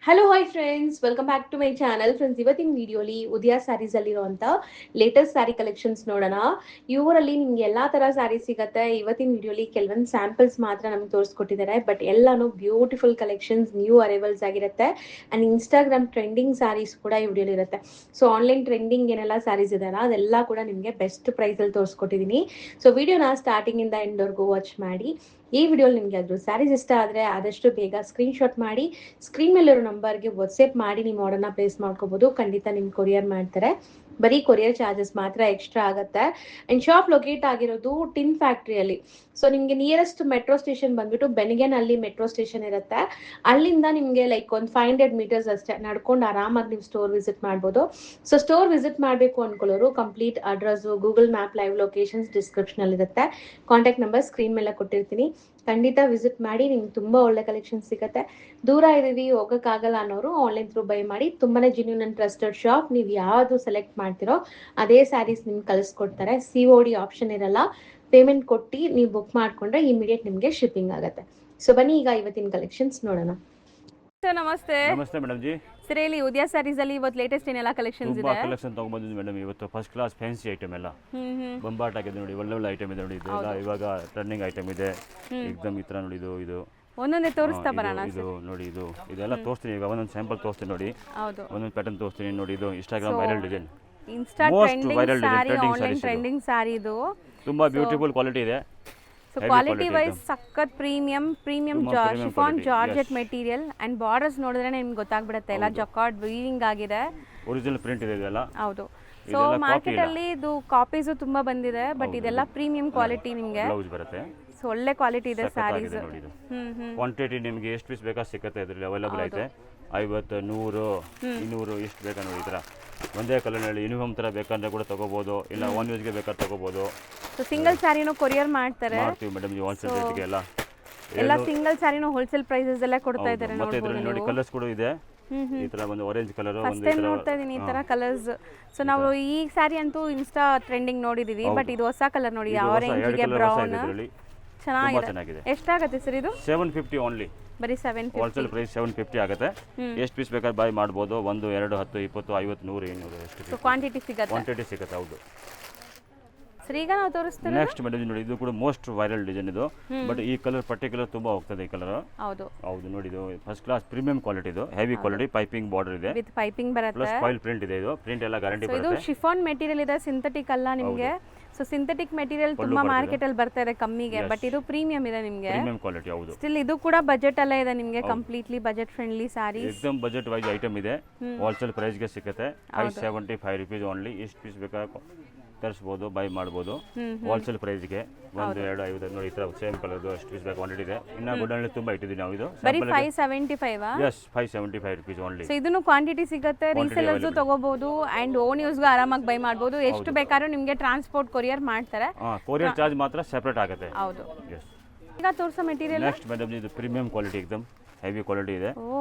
Hello hi friends, welcome back to my channel. Friends, ಇವತ್ತಿನ ವಿಡಿಯೋಲಿ ಉದಯ ಸ್ಯಾರೀಸ್ ಅಲ್ಲಿರುವಂತ ಲೇಟೆಸ್ಟ್ ಸ್ಯಾರಿ ಕಲೆಕ್ಷನ್ಸ್ ನೋಡೋಣ. ಇವರಲ್ಲಿ ನಿಮ್ಗೆ ಎಲ್ಲಾ ತರ ಸ್ಯಾರಿ ಸಿಗತ್ತೆ. ಇವತ್ತಿನ ವಿಡಿಯೋಲಿ ಕೆಲವೊಂದು ಸ್ಯಾಂಪಲ್ಸ್ ಮಾತ್ರ ನಮ್ಗೆ ತೋರಿಸ್ಕೊಟ್ಟಿದ್ದಾರೆ, ಬಟ್ ಎಲ್ಲಾನು ಬ್ಯೂಟಿಫುಲ್ ಕಲೆಕ್ಷನ್ಸ್, ನ್ಯೂ ಅರೈವಲ್ಸ್ ಆಗಿರುತ್ತೆ. ಅಂಡ್ ಇನ್ಸ್ಟಾಗ್ರಾಮ್ ಟ್ರೆಂಡಿಂಗ್ ಸ್ಯಾರೀಸ್ ಕೂಡ ಈ ವಿಡಿಯೋಲಿ ಇರುತ್ತೆ. ಸೊ ಆನ್ಲೈನ್ ಟ್ರೆಂಡಿಂಗ್ ಏನೆಲ್ಲ ಸ್ಯಾರೀಸ್ ಇದೆಯಲ್ಲ, ಅದೆಲ್ಲ ಕೂಡ ನಿಮಗೆ ಬೆಸ್ಟ್ ಪ್ರೈಸ್ ಅಲ್ಲಿ ತೋರಿಸ್ಕೊಟ್ಟಿದ್ದೀನಿ. ಸೊ ವಿಡಿಯೋನ ಸ್ಟಾರ್ಟಿಂಗ್ ಇಂದ ಎಂಡ್ ವರ್ಗೂ ವಾಚ್ ಮಾಡಿ. ಈ ವಿಡಿಯೋಲಿ ನಿಮ್ಗೆ ಅದ್ರ ಸ್ಯಾರೀಸ್ ಇಷ್ಟ ಆದ್ರೆ ಆದಷ್ಟು ಬೇಗ ಸ್ಕ್ರೀನ್ ಶಾಟ್ ಮಾಡಿ ಸ್ಕ್ರೀನ್ ಮೇಲಿರೋ ನಂಬರ್ಗೆ ವಾಟ್ಸ್ಆ್ಯಪ್ ಮಾಡಿ ನಿಮ್ಮ ಆರ್ಡರ್ನ ಪ್ಲೇಸ್ ಮಾಡ್ಕೋಬಹುದು. ಖಂಡಿತ ನಿಮ್ಗೆ ಕೊರಿಯರ್ ಮಾಡ್ತಾರೆ. ಬರೀ ಕೊರಿಯರ್ ಚಾರ್ಜಸ್ ಮಾತ್ರ ಎಕ್ಸ್ಟ್ರಾ ಆಗುತ್ತೆ. ಅಂಡ್ ಶಾಪ್ ಲೊಕೇಟ್ ಆಗಿರೋದು ಟಿನ್ ಫ್ಯಾಕ್ಟ್ರಿಯಲ್ಲಿ. ಸೊ ನಿಮ್ಗೆ ನಿಯರೆಸ್ಟ್ ಮೆಟ್ರೋ ಸ್ಟೇಷನ್ ಬಂದ್ಬಿಟ್ಟು ಬೆನಗನ್ ಅಲ್ಲಿ ಮೆಟ್ರೋ ಸ್ಟೇಷನ್ ಇರುತ್ತೆ. ಅಲ್ಲಿಂದ ನಿಮ್ಗೆ ಲೈಕ್ ಒಂದು 500 ಮೀಟರ್ಸ್ ಅಷ್ಟೇ ನಡ್ಕೊಂಡು ಆರಾಮಾಗಿ ನೀವು ಸ್ಟೋರ್ ವಿಸಿಟ್ ಮಾಡ್ಬೋದು. ಸೊ ಸ್ಟೋರ್ ವಿಸಿಟ್ ಮಾಡಬೇಕು ಅನ್ಕೊಳ್ಳೋರು complete address, Google map live locations description ಅಲ್ಲಿ ಇರುತ್ತೆ. ಕಾಂಟ್ಯಾಕ್ಟ್ ನಂಬರ್ ಸ್ಕ್ರೀನ್ ಮೇಲೆ ಕೊಟ್ಟಿರ್ತೀನಿ. ಖಂಡಿತ ವಿಸಿಟ್ ಮಾಡಿ, ನಿಮ್ಗೆ ತುಂಬಾ ಒಳ್ಳೆ ಕಲೆಕ್ಷನ್ ಸಿಗುತ್ತೆ. ದೂರ ಇದೀವಿ, ಹೋಗೋಕ್ಕಾಗಲ್ಲ ಅನ್ನೋರು ಆನ್ಲೈನ್ ಥ್ರೂ ಬೈ ಮಾಡಿ. ತುಂಬಾನೇ ಜೆನ್ಯೂನ್ ಅಂಡ್ ಟ್ರಸ್ಟೆಡ್ ಶಾಪ್. ನೀವು ಯಾವುದು ಸೆಲೆಕ್ಟ್ ಮಾಡ್ತಿರೋ ಅದೇ ಸ್ಯಾರೀಸ್ ನಿಮ್ಗೆ ಕಳಿಸ್ಕೊಡ್ತಾರೆ. COD ಆಪ್ಷನ್ ಇರಲ್ಲ. ಪೇಮೆಂಟ್ ಕೊಟ್ಟು ನೀವು ಬುಕ್ ಮಾಡ್ಕೊಂಡ್ರೆ ಇಮಿಡಿಯೇಟ್ ನಿಮಗೆ ಶಿಪ್ಪಿಂಗ್ ಆಗುತ್ತೆ. ಸೊ ಬನ್ನಿ ಈಗ ಇವತ್ತಿನ ಕಲೆಕ್ಷನ್ಸ್ ನೋಡೋಣ. ಸರ್ ನಮಸ್ತೆ. ನಮಸ್ತೆ ಮೇಡಮ್ ಜಿ. ಸರ್ ಹೇಳಿ, ಉದಯ ಸ್ಯಾರೀಸ್ ಅಲ್ಲಿ ಇವತ್ತು ಲೇಟೆಸ್ಟ್ ಏನೆಲ್ಲ ಕಲೆಕ್ಷನ್ಸ್ ತುಂಬಾ ಇದೆ? ಕಲೆಕ್ಷನ್ ತಗೊಂಡ್ಬಂದಿದ್ವಿ ಮೇಡಮ್. ಇವತ್ತು ಫಸ್ಟ್ ಕ್ಲಾಸ್ ಫ್ಯಾನ್ಸಿ ಐಟಮ್ ಎಲ್ಲ ಬಂಬಾಟ್ ಆಗಿದೆ ನೋಡಿ. ಒಳ್ಳೆ ಐಟಮ್ ಇದೆ ನೋಡಿ. ಇದೆಲ್ಲ ಇವಾಗ ಟ್ರೆಂಡಿಂಗ್ ಐಟಮ್ ಇದೆ. ಎಕ್ದಮ್ ಈ ಥರ ನೋಡಿ. ಇದು ಒಂದೊಂದೇ ತೋರಿಸ್ತಾ ಬರೋಣ. ಇದು ನೋಡಿ. ಇದೆಲ್ಲ ತೋರಿಸ್ತೀನಿ. ಈಗ ಒಂದೊಂದು ಸ್ಯಾಂಪಲ್ ತೋರಿಸ್ತೀನಿ ನೋಡಿ. ಹೌದು, ಒಂದೊಂದು ಪ್ಯಾಟರ್ನ್ ತೋರಿಸ್ತೀನಿ ನೋಡಿ. ಇದು Instagram viral design, insta trending sari, online trending sari. ಇದು ತುಂಬಾ ಬ್ಯೂಟಿಫುಲ್ ಕ್ವಾಲಿಟಿ ಇದೆ. ಸೊ ಕ್ವಾಲಿಟಿ ವೈಸ್ ಸಖತ್ premium chiffon georgette material. And borders ನೋಡಿದ್ರೆ ನಿಮ್ಗೆ ಗೊತ್ತಾಗ್ಬಿಡುತ್ತೆ, ಎಲ್ಲ ಜಕಾರ್ಡ್ ವೀವಿಂಗ್ ಆಗಿದೆ. ಒರಿಜಿನಲ್ ಪ್ರಿಂಟ್ ಇದೆ ಇದೆಲ್ಲ. ಹೌದು. ಸೊ ಮಾರ್ಕೆಟ್ ಅಲ್ಲಿ ಇದು ಕಾಪೀಸ್ ತುಂಬಾ ಬಂದಿದೆ, ಬಟ್ ಇದೆಲ್ಲ ಪ್ರೀಮಿಯಂ ಕ್ವಾಲಿಟಿ. ನಿಮಗೆ ಬ್ಲೌಸ್ ಬರುತ್ತೆ. ಸೊ ಒಳ್ಳೆ ಕ್ವಾಲಿಟಿ ಇದೆ ಸ್ಯಾರೀಸ್. ಕ್ವಾಂಟಿಟಿ ನಿಮಗೆ ಎಷ್ಟು ಪೀಸ್ ಬೇಕಾ ಸಿಗುತ್ತೆ. ಇದರಲ್ಲಿ ಅವೈಲಬಲ್ ಐತೆ. 50, 100, 200 ಎಷ್ಟು ಬೇಕಾ ನೋಡಿ. ಈ ಥರ ಒಂದೇ ಕಲರ್ನಲ್ಲಿ ಯೂನಿಫಾರ್ಮ್ ಥರ ಬೇಕಂದ್ರೆ ಕೂಡ ತಗೋಬೋದು, ಇಲ್ಲ ಒನ್ ಯೂಸ್ಗೆ ಬೇಕಾದ್ರೆ ತಗೋಬೋದು. ಸೊ ಸಿಂಗಲ್ ಸ್ಯಾರಿನೂ ಕೊರಿಯರ್ ಮಾಡ್ತಾರೆ. ಮಾಡ್ತೀವಿ ಮೇಡಮ್. ಈ ಹೋಲ್ಸೇಲ್ ರೇಟ್ಗೆ ಎಲ್ಲ ಸಿಂಗಲ್ ಸ್ಯಾರಿನೂ ಹೋಲ್ಸೇಲ್ ಪ್ರೈಸಸ್ ಎಲ್ಲ ಕೊಡ್ತಾ ಇದ್ದಾರೆ. ಮತ್ತೆ ಇದರಲ್ಲಿ ನೋಡಿ ಕಲರ್ಸ್ ಕೂಡ ಇದೆ. ಈ ತರ ಒಂದು ಆರೆಂಜ್ ಕಲರ್, ಫಸ್ಟ್ ಟೈಮ್ ನೋಡ್ತಾ ಇದೀನಿ ಈ ತರ ಕಲರ್ಸ್. ಸೊ ನಾವು ಈ ಸ್ಯಾರಿ ಅಂತೂ ಇನ್ಸ್ಟಾ ಟ್ರೆಂಡಿಂಗ್ ನೋಡಿದೀವಿ, ಬಟ್ ಇದು ಹೊಸ ಕಲರ್ ನೋಡಿ. ಆರೆಂಜ್ ಗೆ ಬ್ರೌನ್ ಚೆನ್ನಾಗಿದೆ. ಎಷ್ಟಾಗುತ್ತೆ ಸರ್ ಇದು? 750 ಓನ್ಲಿ. ಬರೀ 750. ಹೋಲ್ಸೇಲ್ ಪ್ರೈಸ್ 750 ಆಗುತ್ತೆ. ಎಷ್ಟು ಪೀಸ್ ಬೇಕಾದ್ರೆ ಬೈ ಮಾಡ್ಬೋದು. 1, 2, 10, 20, 50, 100, 200 ಎಷ್ಟು ಸೊ ಕ್ವಾಂಟಿಟಿ ಸಿಗುತ್ತೆ. ಹೌದು. ಸರ್ ಈಗ ನಾವು ತೋರಿಸ್ತೀವಿ ನೆಕ್ಸ್ಟ್ ಮೇಡಮ್ ನೋಡಿ. ಇದು ಕೂಡ ಮೋಸ್ಟ್ ವೈರಲ್ ಡಿಸೈನ್ ಇದು. ಬಟ್ ಈ ಕಲರ್ ಪರ್ಟಿಕ್ಯುಲರ್ ತುಂಬಾ ಹೋಗ್ತದೆ ಈ ಕಲರ್. ಹೌದು ನೋಡಿ. ಇದು ಫಸ್ಟ್ ಕ್ಲಾಸ್ ಪ್ರೀಮಿಯಂ ಕ್ವಾಲಿಟಿ. ಇದು ಹೆವಿ ಕ್ವಾಲಿಟಿ. ಪೈಪಿಂಗ್ ಬಾರ್ಡರ್ ಇದೆ, ವಿತ್ ಪೈಪಿಂಗ್ ಬರುತ್ತೆ. ಪ್ಲಸ್ ಫಾಯಿಲ್ ಪ್ರಿಂಟ್ ಇದೆ. ಇದು ಪ್ರಿಂಟ್ ಎಲ್ಲ ಗ್ಯಾರಂಟಿ ಬರುತ್ತೆ. ಇದು ಶಿಫಾನ್ ಮೆಟೀರಿಯಲ್ ಇದೆ, ಸಿಂಥೆಟಿಕ್ ಅಲ್ಲ ನಿಮಗೆ. ಸೊ ಸಿಂಥೆಟಿಕ್ ಮೆಟೀರಿಯಲ್ ತುಂಬಾ ಮಾರ್ಕೆಟ್ ಅಲ್ಲಿ ಬರ್ತಾ ಇದೆ ಕಮ್ಮಿಗೆ, ಬಟ್ ಇದು ಪ್ರೀಮಿಯಂ ಇದೆ ನಿಮಗೆ. Premium quality. ಹೌದು. ಸ್ಟಿಲ್ ಇದು ಕೂಡ ಬಜೆಟ್ ಅಲ್ಲೇ ಇದೆ ನಿಮಗೆ. Completely budget friendly sari. ಎಕ್ದಮ್ ಬಜೆಟ್ ವೈಸ್ ಐಟಮ್ ಇದೆ. ಹೋಲ್ಸೇಲ್ ಪ್ರೈಸ್ ಗೆ ಸಿಗುತ್ತೆ. 575 rupees ಓನ್ಲಿ. ಎಷ್ಟು ಪೀಸ್ ಬೇಕಾ ತರಿಸ್ಬೋದು, ಬೈ ಮಾಡ್ಬೋದು. ಹೋಲ್ಸೇಲ್ ಪ್ರೈಸ್ಗೆ 1, 2, 50 ನೋಡಿ. ಈ ತರ ಸೇಮ್ ಕಲರ್ ಎಷ್ಟು ಪೀಸ್ ಬೇಕು ಕ್ವಾಂಟಿಟಿ ಇದೆ. ಇನ್ನ ಗುಡಲ್ಲಿ ತುಂಬಾ ಇಟ್ಟಿದ್ದೀವಿ ನಾವು. ಇದು ಬರೀ 575. Yes, 575 rupees only. ಸೊ ಇದನ್ನು ಕ್ವಾಂಟಿಟಿ ಸಿಗುತ್ತೆ. ರೀಸೆಲ್ಲರ್ಸ್ ತಗೋಬಹುದು ಅಂಡ್ ಓನ್ ಯೂಸ್ಗೆ ಆರಾಮಾಗಿ ಬೈ ಮಾಡಬಹುದು. ಎಷ್ಟು ಬೇಕಾದ್ರೂ ನಿಮಗೆ ಟ್ರಾನ್ಸ್ಪೋರ್ಟ್ ಕೊರಿಯರ್ ಮಾಡ್ತಾರೆ. ಕೊರಿಯರ್ ಚಾರ್ಜ್ ಮಾತ್ರ ಸೆಪರೇಟ್ ಆಗುತ್ತೆ. ಹೌದು. ಎಸ್. ಈಗ ತೋರಿಸೋ ಮೆಟೀರಿಯಲ್ ನೆಕ್ಸ್ಟ್ ಮೇಡಮ್, ಇದು ಪ್ರೀಮಿಯಂ ಕ್ವಾಲಿಟಿ. ಎಕ್ದಮ್ ಹೆವಿ ಕ್ವಾಲಿಟಿ ಇದೆ.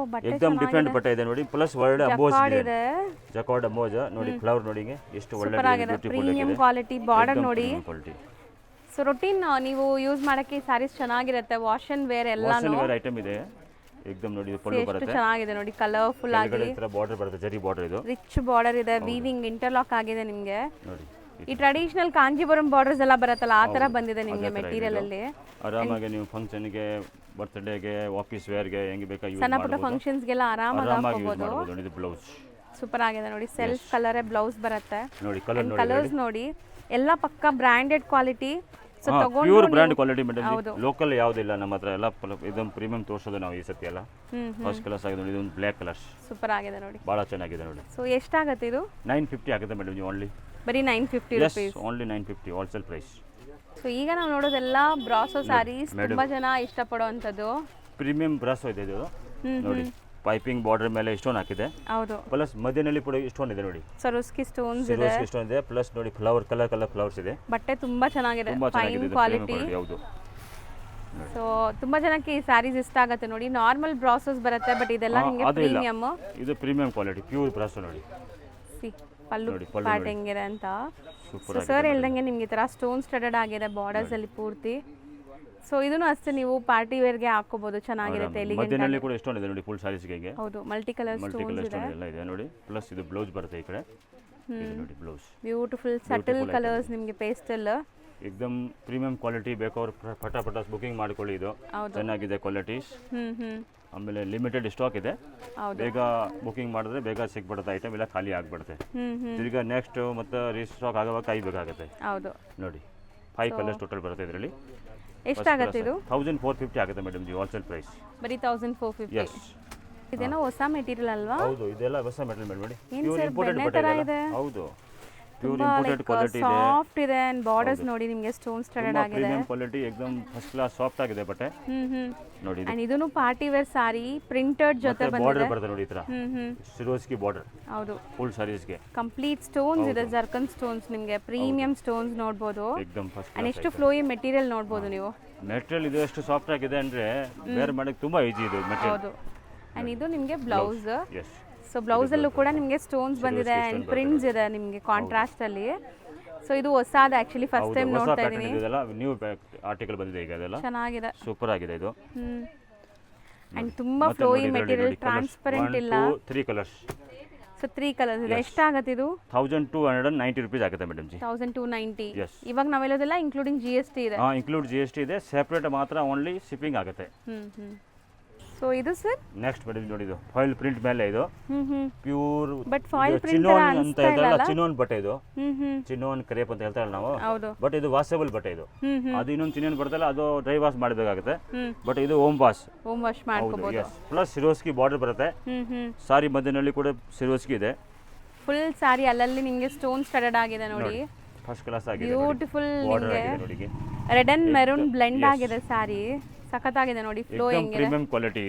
ಎಕ್ದಮ್ ಡಿಫ್ರೆಂಟ್ ಬಟ್ಟೆ ಇದೆ ನೋಡಿ. ಪ್ಲಸ್ ವರ್ಡ್ ಅಂಬೋಸ್ ಇದೆ, ಜಕಾರ್ಡ್ ಅಂಬೋಸ್ ನೋಡಿ. ಫ್ಲವರ್ ನೋಡಿ ಎಷ್ಟು ಒಳ್ಳೆ ಪ್ರೀಮಿಯಂ ಕ್ವಾಲಿಟಿ. ಬಾರ್ಡರ್ ನೋಡಿ. ಸೊ ರೊಟೀನ್ ನೀವು ಯೂಸ್ ಮಾಡಕ್ಕೆ ಸ್ಯಾರೀಸ್ ಚೆನ್ನಾಗಿರುತ್ತೆ. ವಾಶ್ ಅಂಡ್ ವೇರ್ ಎಲ್ಲಾನು ಐಟಮ್ ಇದೆ. ಎಕ್ದಮ್ ನೋಡಿ. ಪಲ್ಲು ಬರುತ್ತೆ, ಚೆನ್ನಾಗಿದೆ ನೋಡಿ. ಕಲರ್ಫುಲ್ ಆಗಿ ಬಾರ್ಡರ್ ಬರುತ್ತೆ. ಜರಿ ಬಾರ್ಡರ್. ಇದು ರಿಚ್ ಬಾರ್ಡರ್ ಇದೆ. ವೀವಿಂಗ್ ಇಂಟರ್ಲಾಕ್ ಆಗಿದೆ ನಿಮಗೆ ನೋಡಿ. ಈ ಟ್ರೆಡಿಷನಲ್ ಕಾಂಜೀವರಂ ಬಾರ್ಡರ್ಸ್ ಎಲ್ಲ ಬರುತ್ತಲ್ಲ, ಆ ತರ ಬಂದಿದೆ ನಿಮಗೆ ಮೆಟೀರಿಯಲ್ ಅಲ್ಲಿ. ಆರಾಮಾಗಿ ನೀವು ಫಂಕ್ಷನ್ಗೆ, ಬರ್ತ್ಡೇಗೆ, ಆಫೀಸ್ ವೇರ್ಗೆ ಹೆಂಗೆ ಬೇಕಾ ಯೂಸ್ ಸಣ್ಣ ಪುಟ್ಟ ಫಂಕ್ಷನ್ಸ್ಗೆಲ್ಲ ಆರಾಮಾಗಿ ಹಾಕೋಬಹುದು. ಇದು ಬ್ಲೌಸ್ ಸೂಪರ್ ಆಗಿದೆ ನೋಡಿ. ಸೆಲ್ಫ್ ಕಲರ್ ಬ್ಲೌಸ್ ಬರುತ್ತೆ ನೋಡಿ. ಕಲರ್ಸ್ ನೋಡಿ ಎಲ್ಲ ಪಕ್ಕಾ branded quality. So pure brand quality madam. Local ಯಾವುದಿಲ್ಲ ನಮ್ಮ ಹತ್ರ. ಎಲ್ಲ ಇದೊಂದು ಪ್ರೀಮಿಯಂ ತೋರಿಸೋದು ನಾವು ಈ ಸತಿ ಎಲ್ಲ. ಫಸ್ಟ್ ಕ್ಲಾಸ್ ಆಗಿದೆ ನೋಡಿ. ಇದೊಂದು ಬ್ಲ್ಯಾಕ್ ಕಲರ್ ಸೂಪರ್ ಆಗಿದೆ ನೋಡಿ. ಬಹಳ ಚೆನ್ನಾಗಿದೆ ನೋಡಿ. ಸೊ ಎಷ್ಟಾಗುತ್ತೆ ಇದು? 950 ಆಗುತ್ತೆ ಮೇಡಮ್. ನೀವು ಓನ್ಲಿ ಬರೀ 950 rupees. Only 950 wholesale price. So ಈಗ ನಾವು ನೋಡೋದೆಲ್ಲ ಬ್ರಾಸೋ ಸ್ಯಾರೀಸ್. ತುಂಬಾ ಜನ ಇಷ್ಟಪಡುವಂಥದ್ದು ಪ್ರೀಮಿಯಂ ಬ್ರಾಸೋ ಇದೆ ಇದು ನೋಡಿ. ಪೈಪಿಂಗ್ ಬಾರ್ಡರ್ ಮೇಲೆ ಸ್ಟೋನ್ ಹಾಕಿದೆ. ಹೌದು. ಪ್ಲಸ್ ಮಧ್ಯದಲ್ಲಿ ಕೂಡ ಸ್ಟೋನ್ ಇದೆ ನೋಡಿ. ಸರೋಸ್ಕಿ ಸ್ಟೋನ್ಸ್ ಇದೆ. ಸ್ಟೋನ್ ಇದೆ. ಪ್ಲಸ್ ನೋಡಿ ಫ್ಲವರ್ ಕಲರ್ ಫ್ಲವರ್ಸ್ ಇದೆ. ಬಟ್ಟೆ ತುಂಬಾ ಚೆನ್ನಾಗಿದೆ. Fine quality. ಹೌದು. ಸೊ ತುಂಬಾ ಜನಕ್ಕೆ ಈ ಸ್ಯಾರೀಸ್ ಇಷ್ಟ ಆಗುತ್ತೆ ನೋಡಿ. ನಾರ್ಮಲ್ ಬ್ರಾಸೋಸ್ ಬರುತ್ತೆ, ಬಟ್ ಇದೆಲ್ಲ ನಿಮಗೆ ಪ್ರೀಮಿಯಂ. ಇದು ಪ್ರೀಮಿಯಂ ಕ್ವಾಲಿಟಿ ಪ್ಯೂರ್ ಬ್ರಾಸೋ ನೋಡಿ. ಪಲ್ಲು ಪಾರ್ಟ್ ಹೆಂಗಿದೆ ಅಂತ. ಸೊ ಸರ್ ಹೇಳ್ದಂಗೆ ನಿಮ್ಗೆ ಈ ತರ ಸ್ಟೋನ್ ಸ್ಟಡೆಡ್ ಆಗಿದೆ ಬಾರ್ಡರ್ಸ್ ಅಲ್ಲಿ ಪೂರ್ತಿ. ಸೊ ಇದನ್ನು ಅಷ್ಟೇ ನೀವು ಪಾರ್ಟಿ ವೇರ್ಗೆ ಹಾಕೋಬಹುದು, ಚೆನ್ನಾಗಿರುತ್ತೆ. ಮಧ್ಯದಲ್ಲಿ ಕೂಡ ಎಷ್ಟೊಂದು ಇದೆ ನೋಡಿ ಫುಲ್ ಸಾರೀಸ್ಗೆ. ಹೌದು, ಮಲ್ಟಿ ಕಲರ್ ಸ್ಟೋನ್ಸ್ ಇದೆ, ಎಲ್ಲ ಇದೆ ನೋಡಿ. ಪ್ಲಸ್ ಇದು ಬ್ಲೌಸ್ ಬರುತ್ತೆ ಈ ಕಡೆ, ಇದು ನೋಡಿ ಬ್ಲೌಸ್. ಬ್ಯೂಟಿಫುಲ್ ಸಟಲ್ ಕಲರ್ಸ್, ನಿಮಗೆ ಪೇಸ್ಟಲ್ ಏಕದಮ್ ಪ್ರೀಮಿಯಂ ಕ್ವಾಲಿಟಿ. ಬೇಕಾದ್ರೆ ಫಟಾಫಟ ಬುಕಿಂಗ್ ಮಾಡ್ಕೊಳ್ಳಿ, ಇದು ಚೆನ್ನಾಗಿದೆ ಕ್ವಾಲಿಟೀಸ್. ಆಮೇಲೆ ಲಿಮಿಟೆಡ್ ಸ್ಟಾಕ್ ಇದೆ, ಬೇಗ ಬುಕಿಂಗ್ ಮಾಡಿದ್ರೆ ಬೇಗ ಸಿಕ್ಬಿಡುತ್ತೆ ಐಟಮ್, ಇಲ್ಲ ಖಾಲಿ ಆಗಿಬಿಡುತ್ತೆ. ಈಗ ನೆಕ್ಸ್ಟ್ ಮತ್ತೆ ರೀಸ್ಟಾಕ್ ಆಗುವಾಗ ಕಾಯಬೇಕಾಗುತ್ತೆ. ಹೌದು ನೋಡಿ 5 ಕಲರ್ಸ್ ಟೋಟಲ್ ಬರುತ್ತೆ ಇದರಲ್ಲಿ. ಎಷ್ಟಾಗುತ್ತೆ ಇದು? 1450 ಆಗುತ್ತೆ ಮೇಡಮ್ ಜಿ, ಹೋಲ್ಸೇಲ್ ಪ್ರೈಸ್. ಬರೀ 1450. ಎಸ್, ಇದೇನೋ ಹೊಸ ಮೆಟೀರಿಯಲ್ ಅಲ್ವಾ? ಹೌದು, ಇದೆಲ್ಲ ಹೊಸ ಮೆಟೀರಿಯಲ್ ಮೇಡಮ್ ನೋಡಿ. ಏನ್ ಪ್ಯೂರ್ ಸರ್ ಇಂಪೋರ್ಟೆಡ್ ಬೆಣ್ಣೆ ತರ ಇದೆ? ಹೌದು, ಪ್ಯೂರ್ ಇಂಪೋರ್ಟೆಡ್ ಕ್ವಾಲಿಟಿ ಇದೆ, ಸಾಫ್ಟ್ ಇದೆ, ಅಂಡ್ ಬಾರ್ಡರ್ಸ್ ನೋಡಿ ನಿಮಗೆ ಸ್ಟೋನ್ ಸ್ಟಡೆಡ್ ಆಗಿದೆ. ಪ್ರೀಮಿಯಂ ಕ್ವಾಲಿಟಿ, ಏಕದಮ್ ಫಸ್ಟ್ ಕ್ಲಾಸ್ ಸಾಫ್ಟ್ ಆಗಿದೆ ಬಟ್ಟೆ ನೋಡಿ. ಅಂಡ್ ಇದನ್ನು ಪಾರ್ಟಿ ವೇರ್ ಸಾರಿ ಪ್ರಿಂಟೆಡ್ ಜೊತೆ ಬಂದಿದೆ. ಬಾರ್ಡರ್ ಬರುತ್ತೆ ನೋಡಿ ಈ ತರ, ಸಿರೋಸ್ಕಿ ಬಾರ್ಡರ್. ಹೌದು, ಫುಲ್ ಸಾರೀಸ್ಗೆ ಕಂಪ್ಲೀಟ್ ಸ್ಟೋನ್ಸ್ ಇದೆ, ಜರ್ಕನ್ ಸ್ಟೋನ್ಸ್, ನಿಮಗೆ ಪ್ರೀಮಿಯಂ ಸ್ಟೋನ್ಸ್ ನೋಡಬಹುದು. ಏಕದಮ್ ಫಸ್ಟ್ ಅಂಡ್ ಎಷ್ಟು ಫ್ಲೋಯಿ ಮೆಟೀರಿಯಲ್ ನೋಡಬಹುದು ನೀವು. ಮೆಟೀರಿಯಲ್ ಇದು ಎಷ್ಟು ಸಾಫ್ಟ್ ಆಗಿದೆ ಅಂದ್ರೆ ಬೇರೆ ಮಾಡಕ್ಕೆ ತುಂಬಾ ಈಜಿ ಇದೆ ಮೆಟೀರಿಯಲ್. ಹೌದು, ಅಂಡ್ ಇದು ನಿಮಗೆ ಬ್ಲೌಸ್. ಎಸ್, ಸೊ ಬ್ಲೌಸ್ ಅಲ್ಲೂ ಕೂಡ ನಿಮಗೆ ಸ್ಟೋನ್ಸ್ ಬಂದಿದೆ ಅಂಡ್ ಪ್ರಿಂಟ್ಸ್ ಇದೆ ನಿಮಗೆ ಕಾಂಟ್ರಾಸ್ಟ್ ಅಲ್ಲಿ. ಸೊ ಇದು ಹೊಸದ, ಆಕ್ಚುಲಿ ಫಸ್ಟ್ ಟೈಮ್ ನೋಡ್ತಾ ಇದೀನಿ. ಇದೆಲ್ಲ ನ್ಯೂ ಆರ್ಟಿಕಲ್ ಬಂದಿದೆ ಈಗ, ಅದೆಲ್ಲ ಚೆನ್ನಾಗಿದೆ, ಸೂಪರ್ ಆಗಿದೆ ಇದು. ಅಂಡ್ ತುಂಬಾ ಫ್ಲೋಯಿ ಮೆಟೀರಿಯಲ್, ಟ್ರಾನ್ಸ್ಪರೆಂಟ್ ಇಲ್ಲ. 3 ಕಲರ್ಸ್. ಸೊ 3 ಕಲರ್ಸ್ ಇದೆ. ಎಷ್ಟಾಗುತ್ತೆ ಇದು? 1290 ರೂಪೀಸ್ ಆಗುತ್ತೆ ಮೇಡಮ್ ಜಿ. 1290. Yes. ಇವಾಗ ನಾವು ಹೇಳೋದೆಲ್ಲ ಇನ್ಕ್ಲೂಡಿಂಗ್ GST ಇದೆ. ಇನ್ಕ್ಲೂಡ್ GST ಇದೆ, ಸೆಪರೇಟ್ ಮಾತ್ರ ಓನ್ಲಿ ಶಿಪ್ಪಿಂಗ್ ಆಗುತ್ತೆ. ಸೊ ಇದು ಸರ್ ನೆಕ್ಸ್ಟ್ ಮೇಡಮ್ ನೋಡಿ, ಇದು ಫಾಯಿಲ್ ಪ್ರಿಂಟ್ ಮೇಲೆ ಇದು pure but foil print chinon ಅಂತ ಹೇಳ್ತಾರಲ್ಲ, ಚಿನೋನ್ ಬಟ್ಟೆ ಇದು, ಚಿನೋನ್ ಕ್ರೇಪ್ ಅಂತ ಹೇಳ್ತಾರಲ್ಲ ನಾವು. ಹೌದು, ಬಟ್ ಇದು ವಾಷಬಲ್ ಬಟ್ಟೆ ಇದು. ಅದು ಇನ್ನೊಂದು ಚಿನೋನ್ ಬರ್ತಲ್ಲ, ಅದು ಡ್ರೈ ವಾಶ್ ಮಾಡಬೇಕಾಗುತ್ತೆ. ಬಟ್ ಇದು ಹೋಮ್ ವಾಶ್ ಮಾಡ್ಕೋಬಹುದು. ಪ್ಲಸ್ ಸಿರೋಸ್ಕಿ ಬಾರ್ಡರ್ ಬರುತ್ತೆ. ಸಾರಿ ಮಧ್ಯದಲ್ಲಿ ಕೂಡ ಸಿರೋಸ್ಕಿ ಇದೆ. ಫುಲ್ ಸಾರಿ ಅಲ್ಲಲ್ಲಿ ನಿಮಗೆ ಸ್ಟೋನ್ ಸ್ಟಡೆಡ್ ಆಗಿದೆ ನೋಡಿ, ಫಸ್ಟ್ ಕ್ಲಾಸ್ ಆಗಿದೆ. ಬ್ಯೂಟಿಫುಲ್ ಬಾರ್ಡರ್ ನಿಮಗೆ ಆಗಿದೆ ನೋಡಿ, ರೆಡ್ ಅಂಡ್ ಮೆರೂನ್ ಬ್ಲೆಂಡ್ ಆಗಿದೆ ಸಾರಿ. ಸಖತ್ತಾಗಿದೆ ನೋಡಿ, ಫ್ಲೋ ಹೆಂಗಿದೆ, ಪ್ರೀಮಿಯಂ ಕ್ವಾಲಿಟಿ,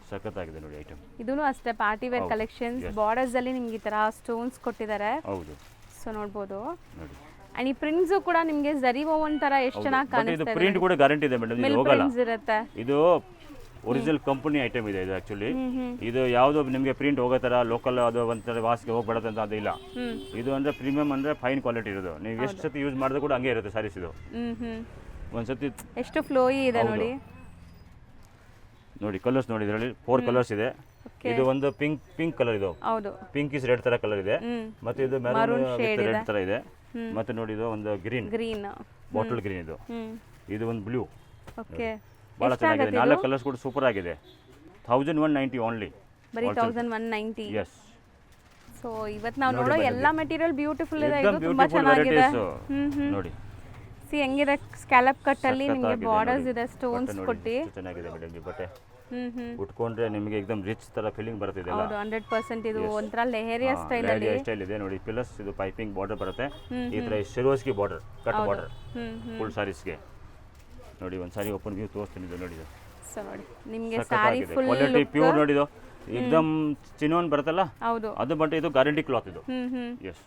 ಸಖತ್ತಾಗಿದೆ ನೋಡಿ ಐಟಮ್. ಇದೂನು ಅಷ್ಟೇ ಪಾರ್ಟಿ ವೇರ್ ಕಲೆಕ್ಷನ್ಸ್. ಬಾರ್ಡರ್ಸ್ ಅಲ್ಲಿ ನಿಮ್ಗೆ ಈ ತರ ಸ್ಟೋನ್ಸ್ ಕೊಟ್ಟಿದ್ದಾರೆ. ಹೌದು, ಸೊ ನೋಡಬಹುದು. ನೋಡಿ ಅಂಡ್ ಈ ಪ್ರಿಂಟ್ಸ್ ಕೂಡ ನಿಮಗೆ ಜರಿ ಓವನ್ ತರ ಎಷ್ಟು ಚೆನ್ನಾಗಿ ಕಾಣಿಸ್ತಾ ಇದೆ. ಇದು ಪ್ರಿಂಟ್ ಕೂಡ ಗ್ಯಾರಂಟಿ ಇದೆ ಮೇಡಮ್, ಇದು ಹೋಗಲ್ಲ. ಇರುತ್ತೆ, ಇದು ಒರಿಜಿನಲ್ ಕಂಪನಿ ಐಟಮ್ ಇದೆ ಇದು ಆಕ್ಚುಲಿ. ಇದು ಯಾವುದು ನಿಮಗೆ ಪ್ರಿಂಟ್ ಹೋಗೋ ಥರ ಲೋಕಲ್ ಅದು ಒಂಥರ ವಾಸ್ಗೆ ಹೋಗ್ಬಿಡುತ್ತೆ ಅಂತ ಅದು ಇಲ್ಲ. ಇದು ಅಂದ್ರೆ ಪ್ರೀಮಿಯಂ ಅಂದ್ರೆ ಫೈನ್ ಕ್ವಾಲಿಟಿ ಇರೋದು. ನೀವು ಎಷ್ಟು ಸತಿ ಯೂಸ್ ಮಾಡಿದ್ರು ಕೂಡ ಹಂಗೆ ಇರುತ್ತೆ ಸಾರೀಸ್ ಇದು. ಒಂದ್ಸತಿ ಎಷ್ಟು ಫ್ಲೋಯಿ ಇದೆ ನೋಡಿ. ನೋಡಿ ಕಲರ್ಸ್ ನೋಡಿ, ಇದರಲ್ಲಿ 4 ಕಲರ್ಸ್ ಇದೆ. ಇದು ಒಂದು ಪಿಂಕ್ ಕಲರ್, ಇದು ಹೌದು, ಪಿಂಕ್ ಇಸ್ ರೆಡ್ ತರ ಕಲರ್ ಇದೆ. ಮತ್ತೆ ಇದು ಮೆರೂನ್ ರೆಡ್ ತರ ಇದೆ. ಮತ್ತೆ ನೋಡಿ ಇದು ಒಂದು ಗ್ರೀನ್ ಬಾಟಲ್ ಗ್ರೀನ್, ಇದು ಒಂದು ಬ್ಲೂ. ಓಕೆ, ಬಹಳ ಚೆನ್ನಾಗಿದೆ. 4 ಕಲರ್ಸ್ ಕೂಡ ಸೂಪರ್ ಆಗಿದೆ. 1190 ಓನ್ಲಿ, ಬರೀ 1190. ಎಸ್. ಸೊ ಇವತ್ತು ನಾವು ನೋಡೋ ಎಲ್ಲ ಮೆಟೀರಿಯಲ್ ಬ್ಯೂಟಿಫುಲ್ ಇದೆ. ಇದು ತುಂಬಾ ಚೆನ್ನಾಗಿದೆ ನೋಡಿ. ಸಿ ಹೆಂಗಿದೆ, ಸ್ಕ್ಯಾಲಪ್ ಕಟ್ ಅಲ್ಲಿ ನಿಮಗೆ ಬಾರ್ಡರ್ಸ್ ಇದೆ, ಸ್ಟೋನ್ಸ್ ಕೊಟ್ಟಿ ಚೆನ್ನಾಗಿದೆ ಮೇಡಮ್ ಈ ಬಟ್ಟೆ. ಉಟ್ಕೊಂಡ್ರೆ ನಿಮಗೆ ಏಕದಮ್ ರಿಚ್ ತರ ಫೀಲಿಂಗ್ ಬರುತ್ತೆ. ಹೌದು, 100% ಇದು ಒಂಥರ ಲೆಹರಿಯಾ ಸ್ಟೈಲ್ ಅಲ್ಲಿ ಸ್ಟೈಲ್ ಇದೆ ನೋಡಿ. ಪ್ಲಸ್ ಇದು ಪೈಪಿಂಗ್ ಬಾರ್ಡರ್ ಬರುತ್ತೆ, ಈ ತರ ಶಿರೋಸ್ಕಿ ಬಾರ್ಡರ್, ಕಟ್ ಬಾರ್ಡರ್ ಫುಲ್ ಸಾರೀಸ್ಗೆ ನೋಡಿ. ಒಂದು ಸಾರಿ ಓಪನ್ ವ್ಯೂ ತೋರಿಸ್ತೀನಿ ಇದು ನೋಡಿ. ಸೊ ನೋಡಿ ನಿಮಗೆ ಸಾರಿ ಫುಲ್ ಕ್ವಾಲಿಟಿ ಪ್ಯೂರ್ ನೋಡಿ, ಇದು ಏಕದಮ್ ಚಿನೋನ್ ಬರುತ್ತಲ್ಲ, ಹೌದು ಅದು ಬಟ್ ಇದು ಗ್ಯಾರಂಟಿ ಕ್ಲಾತ್ ಇದು. ಎಸ್,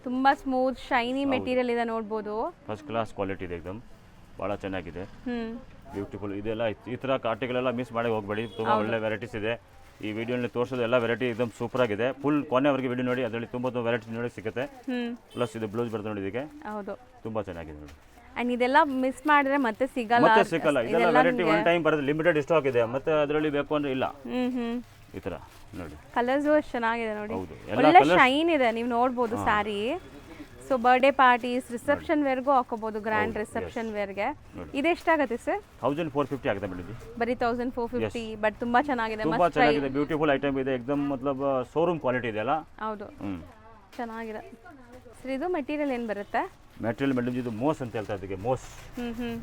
ತುಂಬಾ ಸ್ಮೂತ್ ಶೈನಿ ಮೆಟೀರಿಯಲ್ ಇದೆ ನೋಡಬಹುದು. ಫಸ್ಟ್ ಕ್ಲಾಸ್ ಕ್ವಾಲಿಟಿ ಇದೆ, ಏಕದಮ್ ಬಹಳ ಚೆನ್ನಾಗಿದೆ, ಬ್ಯೂಟಿಫುಲ್. ಇದೆಲ್ಲ ಈ ತರ ಆರ್ಟಿಕಲ್ ಮಿಸ್ ಮಾಡಿ ಹೋಗಬೇಡಿ, ತುಂಬಾ ಒಳ್ಳೆ ವೆರೈಟೀಸ್ ಇದೆ. ಈ ವಿಡಿಯೋನಲ್ಲಿ ತೋರಿಸೋದು ಎಲ್ಲ ವೆರೈಟಿ ಏಕದಮ್ ಸೂಪರ್ ಆಗಿದೆ. ಫುಲ್ ಕೊನೆವರೆಗೆ ವಿಡಿಯೋ ನೋಡಿ, ಅದರಲ್ಲಿ ತುಂಬಾ ವೆರೈಟಿ ನೋಡಿ ಸಿಗುತ್ತೆ. ಪ್ಲಸ್ ಇದು ಬ್ಲೌಸ್ ಬರುತ್ತೆ ನೋಡಿ, ಇದಕ್ಕೆ ಹೌದು ತುಂಬಾ ಚೆನ್ನಾಗಿದೆ ನೋಡಿ. ಅಂಡ್ ಇದೆಲ್ಲ ಮಿಸ್ ಮಾಡಿದ್ರೆ ಮತ್ತೆ ಸಿಗಲ್ಲ. ಇದೆಲ್ಲ ವೆರೈಟಿ ಒನ್ ಟೈಮ್ ಬರುತ್ತೆ, ಲಿಮಿಟೆಡ್ ಸ್ಟಾಕ್ ಇದೆ. ಮತ್ತೆ ಅದರಲ್ಲಿ ಬೇಕು ಅಂದ್ರೆ ಇಲ್ಲ, ಈ ತರ ನೋಡಿ. ಕಲರ್ಸ್ ಚೆನ್ನಾಗಿದೆ ನೋಡಿ, ಒಳ್ಳೆ ಶೈನ್ ಇದೆ, ನೀವು ನೋಡಬಹುದು ಸಾರಿ. ಸೊ ಬರ್ಡೇ ಪಾರ್ಟೀಸ್, ರಿಸೆಪ್ಷನ್ ವೇರ್ಗೂ ಹಾಕೋಬಹುದು, ಗ್ರ್ಯಾಂಡ್ ರಿಸೆಪ್ಷನ್ ವೇರ್ಗೆ. ಇದೆಷ್ಟಾಗುತ್ತೆ ಸರ್? 1450 ಆಗುತ್ತೆ ಮೇಡಮ್, ಬರೀ 1450. ಬಟ್ ತುಂಬಾ ಚೆನ್ನಾಗಿದೆ, ತುಂಬಾ ಚೆನ್ನಾಗಿದೆ, ಬ್ಯೂಟಿಫುಲ್ ಐಟಮ್ ಇದೆ, ಏಕದಮ್ ಮತ್ಲಬ್ ಶೋರೂಮ್ ಕ್ವಾಲಿಟಿ ಇದೆ ಅಲ್ಲ. ಹೌದು, ಚೆನ್ನಾಗಿದೆ ಸರ್. ಇದು ಮೆಟೀರಿಯಲ್ ಏನು ಬರುತ್ತೆ? ಮೆಟೀರಿಯಲ್ ಮೇಡಮ್ ಇದು ಮೋಸ್ ಅಂತ ಹೇಳ್ತಾ ಇದಕ್ಕೆ,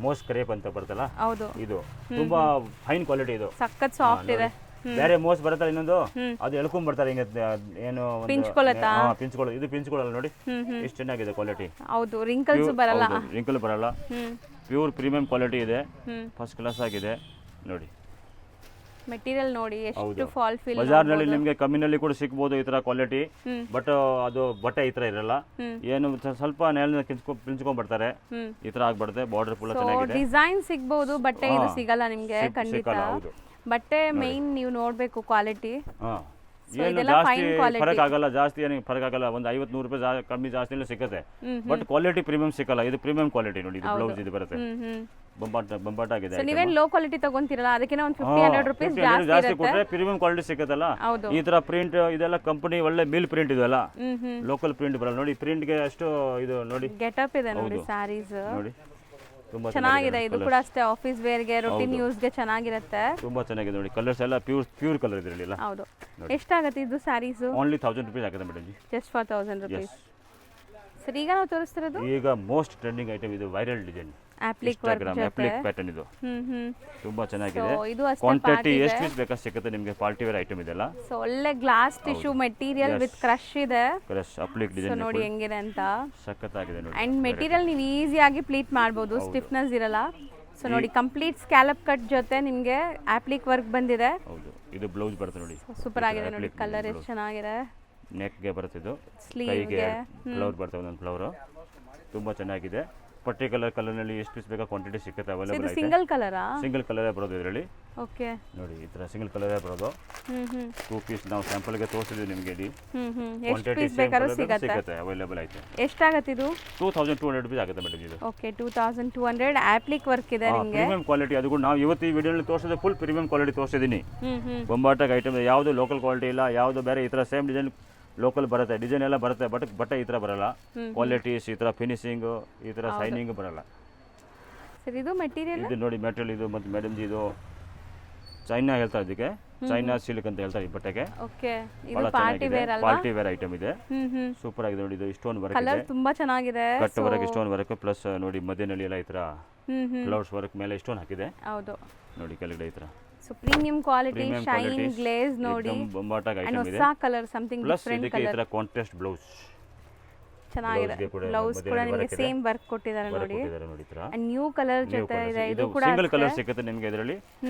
ಮೋಸ್ ಕ್ರೇಪ್ ಅಂತ ಬರ್ತಲ್ಲ, ಹೌದು, ಇದು ತುಂಬಾ ಫೈನ್ ಕ್ವಾಲಿಟಿ, ಇದು ಸಖತ್ ಸಾಫ್ಟ್ ಇದೆ. ಬೇರೆ ಮೋಸ್ ಬರುತ್ತಲ್ಲ ಇನ್ನೊಂದು, ಅದು ಎಳ್ಕೊಂಡ್ ಬರ್ತಾರೆ ಹಿಂಗೆ, ಏನು ಪಿಂಚ್ಕೊಳ್ಳುತ್ತಾ? ಪಿಂಚ್ಕೊಳ್ಳೋದು, ಇದು ಪಿಂಚ್ಕೊಳ್ಳಲ್ಲ ನೋಡಿ, ಎಷ್ಟು ಚೆನ್ನಾಗಿದೆ ಕ್ವಾಲಿಟಿ. ಹೌದು, ರಿಂಕಲ್ಸ್ ಬರಲ್ಲ, ರಿಂಕಲ್ ಬರಲ್ಲ, ಪ್ಯೂರ್ ಪ್ರೀಮಿಯಂ ಕ್ವಾಲಿಟಿ ಇದೆ, ಫಸ್ಟ್ ಕ್ಲಾಸ್ ಆಗಿದೆ ನೋಡಿ. ಮೆಟೀರಿಯಲ್ ನೋಡಿ ಎಷ್ಟು ಫಾಲ್ ಫೀಲ್. ಬಜಾರ್ನಲ್ಲಿ ನಿಮಗೆ ಕಮ್ಮಿನಲ್ಲಿ ಕೂಡ ಸಿಗ್ಬೋದು ಈ ತರ ಕ್ವಾಲಿಟಿ. ಬಟ್ ಅದು ಬಟ್ಟೆ ಈ ತರ ಇರಲ್ಲ, ಏನು ಸ್ವಲ್ಪ ನೆಲ ಪಿಂಚ್ಕೊಂಡ್ ಬರ್ತಾರೆ, ಈ ತರ ಆಗ್ಬಾರ್ದೆ. ಬಾರ್ಡರ್ ಫುಲ್ ಚೆನ್ನಾಗಿದೆ, ಡಿಸೈನ್ ಸಿಗ್ಬೋದು, ಬಟ್ಟೆ ಇದು ಸಿಗಲ್ಲ ನಿಮ್ಗೆ ಖಂಡಿತ. ಬಟ್ಟೆ ಮೇನ್ ನೀವು ನೋಡ್ಬೇಕು ಕ್ವಾಲಿಟಿ. ಏನು ಜಾಸ್ತಿ ಫರಕ್ ಆಗಲ್ಲ, ಜಾಸ್ತಿ ಏನು ಫರಕ್ ಆಗಲ್ಲ, ಒಂದು 50-100 ರೂಪಾಯಿ ಕಮ್ಮಿ ಜಾಸ್ತಿ ಸಿಗುತ್ತೆ. ಬಟ್ ಕ್ವಾಲಿಟಿ ಪ್ರೀಮಿಯಂ ಸಿಕ್ಕಲ್ಲ, ಇದು ಪ್ರೀಮಿಯಂ ಕ್ವಾಲಿಟಿ ನೋಡಿ. ಇದು ಬ್ಲೌಸ್ ಇದು ಬರುತ್ತೆ, ಬಂಬಾಟ ಆಗಿದೆ. ಸೊ ನೀವೇನ್ ಲೋ ಕ್ವಾಲಿಟಿ ತಗೊಂತೀರಲ್ಲ ಅದಕ್ಕೆ ಒಂದು 50-100 ರುಪೀಸ್ ಜಾಸ್ತಿ ಜಾಸ್ತಿ ಇರುತ್ತೆ. ಕೊಟ್ರೆ ಪ್ರೀಮಿಯಂ ಕ್ವಾಲಿಟಿ ಸಿಗುತ್ತಲ್ಲ. ಹೌದು. ಈ ತರ ಪ್ರಿಂಟ್ ಇದೆಲ್ಲ ಕಂಪನಿ ಒಳ್ಳೆ ಮಿಲ್ ಪ್ರಿಂಟ್ ಇದೆಲ್ಲ, ಹ್ಮ್ ಲೋಕಲ್ ಪ್ರಿಂಟ್ ಬರಲ್ಲ ನೋಡಿ. ಪ್ರಿಂಟ್ಗೆ ಅಷ್ಟು ಇದು ನೋಡಿ, ಗೆಟಪ್ ಇದೆ ನೋಡಿ ಸ್ಯಾರೀಸ್ ನೋಡಿ ತುಂಬಾ ಚೆನ್ನಾಗಿದೆ. ಇದು ಕೂಡ ಅಷ್ಟೇ ಆಫೀಸ್ ವೇರ್ಗೆ ರುಟೀನ್ ಯೂಸ್ಗೆ ಚೆನ್ನಾಗಿರುತ್ತೆ. ತುಂಬಾ ಚೆನ್ನಾಗಿದೆ ನೋಡಿ. ಕಲರ್ಸ್ ಎಲ್ಲ ಪ್ಯೂರ್ ಕಲರ್ ಇದೆ ಇಲ್ಲಿ. ಹೌದು. ಎಷ್ಟಾಗುತ್ತೆ ಇದು ಸ್ಯಾರೀಸ್? ಓನ್ಲಿ 1000 rupees ಆಗುತ್ತೆ madam G. Just for 1000 rupees. Sir ಈಗ ನಾವು ತೋರಿಸ್ತಿರೋದು ಈಗ ಮೋಸ್ಟ್ ಟ್ರೆಂಡಿಂಗ್ ಐಟಮ್ ಇದು, ವೈರಲ್ ಡಿಸೈನ್, ಅಪ್ಲಿಕ್ ವರ್ಕ್ ಜೊತೆ ಅಪ್ಲಿಕ್ ಪ್ಯಾಟರ್ನ್ ಇದು. ತುಂಬಾ ಚೆನ್ನಾಗಿದೆ. ಸೊ ಇದು ಅಷ್ಟೇ ಕ್ವಾಂಟಿಟಿ ಎಷ್ಟು ಪೀಸ್ ಬೇಕಾ ಸಿಗುತ್ತೆ ನಿಮಗೆ. ಪಾರ್ಟಿ ವೇರ್ ಐಟಮ್ ಇದೆಲ್ಲ. ಸೊ ಒಳ್ಳೆ glass tissue material with crush ಇದೆ. ಕ್ರಶ್ ಅಪ್ಲಿಕ್ ಸೊ ಡಿಸೈನ್ ನೋಡಿ ಹೆಂಗಿದೆ ಅಂತ. ಸಖತ್ತಾಗಿದೆ ನೋಡಿ. ಅಂಡ್ ಮೆಟೀರಿಯಲ್ ನೀವು ಈಸಿಯಾಗಿ ಪ್ಲೀಟ್ ಮಾಡ್ಬೋದು, ಸ್ಟಿಫ್ನೆಸ್ ಇರಲ್ಲ. ಸೊ ನೋಡಿ ಕಂಪ್ಲೀಟ್ ಸ್ಕ್ಯಾಲಪ್ ಕಟ್ ಜೊತೆ ನಿಮಗೆ ಅಪ್ಲಿಕ್ ವರ್ಕ್ ಬಂದಿದೆ. ಹೌದು. ಇದು ಬ್ಲೌಸ್ ಬರುತ್ತೆ ನೋಡಿ, ಸೂಪರ್ ಆಗಿದೆ ನೋಡಿ. ಕಲರ್ ಎಷ್ಟು ಚೆನ್ನಾಗಿದೆ. ನೆಕ್ಗೆ ಬರುತ್ತೆ ಇದು, Sleeve ಕೈಗೆ ಗೆ. ಫ್ಲವರ್ ಬರ್ತವೆ, ಒಂದೊಂದು ಫ್ಲವರು ತುಂಬಾ ಚೆನ್ನಾಗಿದೆ. ಪರ್ಟಿಕ್ಯುಲರ್ ಕಲರ್ನಲ್ಲಿ ಎಷ್ಟು ಪೀಸ್ ಬೇಕಾ ಕ್ವಾಂಟಿಟಿ ಸಿಗುತ್ತೆ, ಅವೈಲೇಬಲ್ ಇದು ಐತೆ. ಸಿಂಗಲ್ ಕಲರಾ? ಸಿಂಗಲ್ ಕಲರೇ ಬರೋದು ಇದರಲ್ಲಿ. ಓಕೆ. ನೋಡಿ ಈ ಥರ ಸಿಂಗಲ್ ಕಲರೇ ಬರೋದು. 2 ಪೀಸ್ ನಾವು ಸ್ಯಾಂಪಲ್ಗೆ ತೋರಿಸಿದ್ವಿ ನಿಮಗೆ. ಎಷ್ಟು ಪೀಸ್ ಬೇಕಾದ್ರೂ ಸಿಗುತ್ತೆ, ಅವೈಲೇಬಲ್ ಐತೆ. ಎಷ್ಟಾಗತ್ತೆ ಇದು? 2200 rupees ಆಗುತ್ತೆ ಮೇಡಮ್ ಇದು. ಓಕೆ 2200. ಅಪ್ಲಿಕ್ ವರ್ಕ್ ಇದೆ ನಿಮಗೆ. Premium quality. ಅದು ಕೂಡ ನಾವು ಇವತ್ತು ಈ ವಿಡಿಯೋನಲ್ಲಿ ತೋರಿಸಿದ್ರೆ ಫುಲ್ ಪ್ರೀಮಿಯಂ ಕ್ವಾಲಿಟಿ ತೋರಿಸಿದ್ದೀನಿ. ಹ್ಮ್ ಬೊಂಬಾಟಾಗ ಐಟಮ್ ಯಾವುದು ಲೋಕಲ್ ಕ್ವಾಲಿಟಿ ಇಲ್ಲ, ಯಾವುದು ಬೇರೆ ಈ ಥರ ಸೇಮ್ ಡಿಸೈನ್ ಲೋಕಲ್ ಬರುತ್ತೆ. ಡಿಸೈನ್ ಎಲ್ಲ ಬರುತ್ತೆ, ಬಟ್ ಈ ಥರ ಬರಲ್ಲ. ಕ್ವಾಲಿಟೀಸ್ ಈ ಥರ ಫಿನಿಶಿಂಗ್ ಈ ಥರ ಶೈನಿಂಗ್ ಬರಲ್ಲ. ಸರ್ ಇದು ಮೆಟೀರಿಯಲ್ ಇದು ನೋಡಿ ಮೆಟೀರಿಯಲ್ ಇದು. ಮತ್ತು ಮೇಡಮ್ ಜಿ ಇದು ಚೈನಾ ಹೇಳ್ತಾರೆ, ಇದಕ್ಕೆ ಚೈನಾ ಸಿಲ್ಕ್ ಅಂತ ಹೇಳ್ತಾರೆ ಈ ಬಟ್ಟೆಗೆ. ಓಕೆ. ಇದು ಬಹಳ ಪಾರ್ಟಿ ವೇರ್ ಚೆನ್ನಾಗಿದೆ, ಅಲ್ವಾ? ಪಾರ್ಟಿ ವೇರ್ ಐಟಮ್ ಇದೆ. ಸೂಪರ್ ಆಗಿದೆ ನೋಡಿ. ಇದು ಸ್ಟೋನ್ ವರ್ಕ್ ಕಲರ್ ಇದೆ, ತುಂಬಾ ಚೆನ್ನಾಗಿದೆ. Cut work, stone work plus ನೋಡಿ ಮಧ್ಯದಲ್ಲಿ ಎಲ್ಲ ಈ ಥರ ಫ್ಲವರ್ಸ್ ವರ್ಕ್ ಮೇಲೆ ಸ್ಟೋನ್ ಹಾಕಿದೆ. ಹೌದು. ನೋಡಿ ಕೆಳಗಡೆ ಈ ಥರ. So premium quality, shine, glaze ನೋಡಿ. ಬೊಂಬಾಟಾಗ ಅಂಡ್ ಐಟಮ್ ಇದೆ. ಹೊಸ ಕಲರ್, ಸಮಥಿಂಗ್ ಪ್ಲಸ್ ಡಿಫರೆಂಟ್ ಇದಕ್ಕೆ ಈ ಕಲರ್. ಥರ ಕಾಂಟ್ರಾಸ್ಟ್ ಬ್ಲೌಸ್ ಚೆನ್ನಾಗಿದೆ. ಬ್ಲೌಸ್ ಕೂಡ ನಿಮಗೆ ಸೇಮ್ ವರ್ಕ್ ಕೊಟ್ಟಿದ್ದಾರೆ ನೋಡಿ. ನೋಡಿ ಈ ಥರ. ಅಂಡ್ ನ್ಯೂ ಕಲರ್ ಜೊತೆ ಇದೆ. ಇದು ಕೂಡ ಸಿಂಗಲ್ ಕಲರ್ ಸಿಗುತ್ತೆ ನಿಮಗೆ ಇದರಲ್ಲಿ.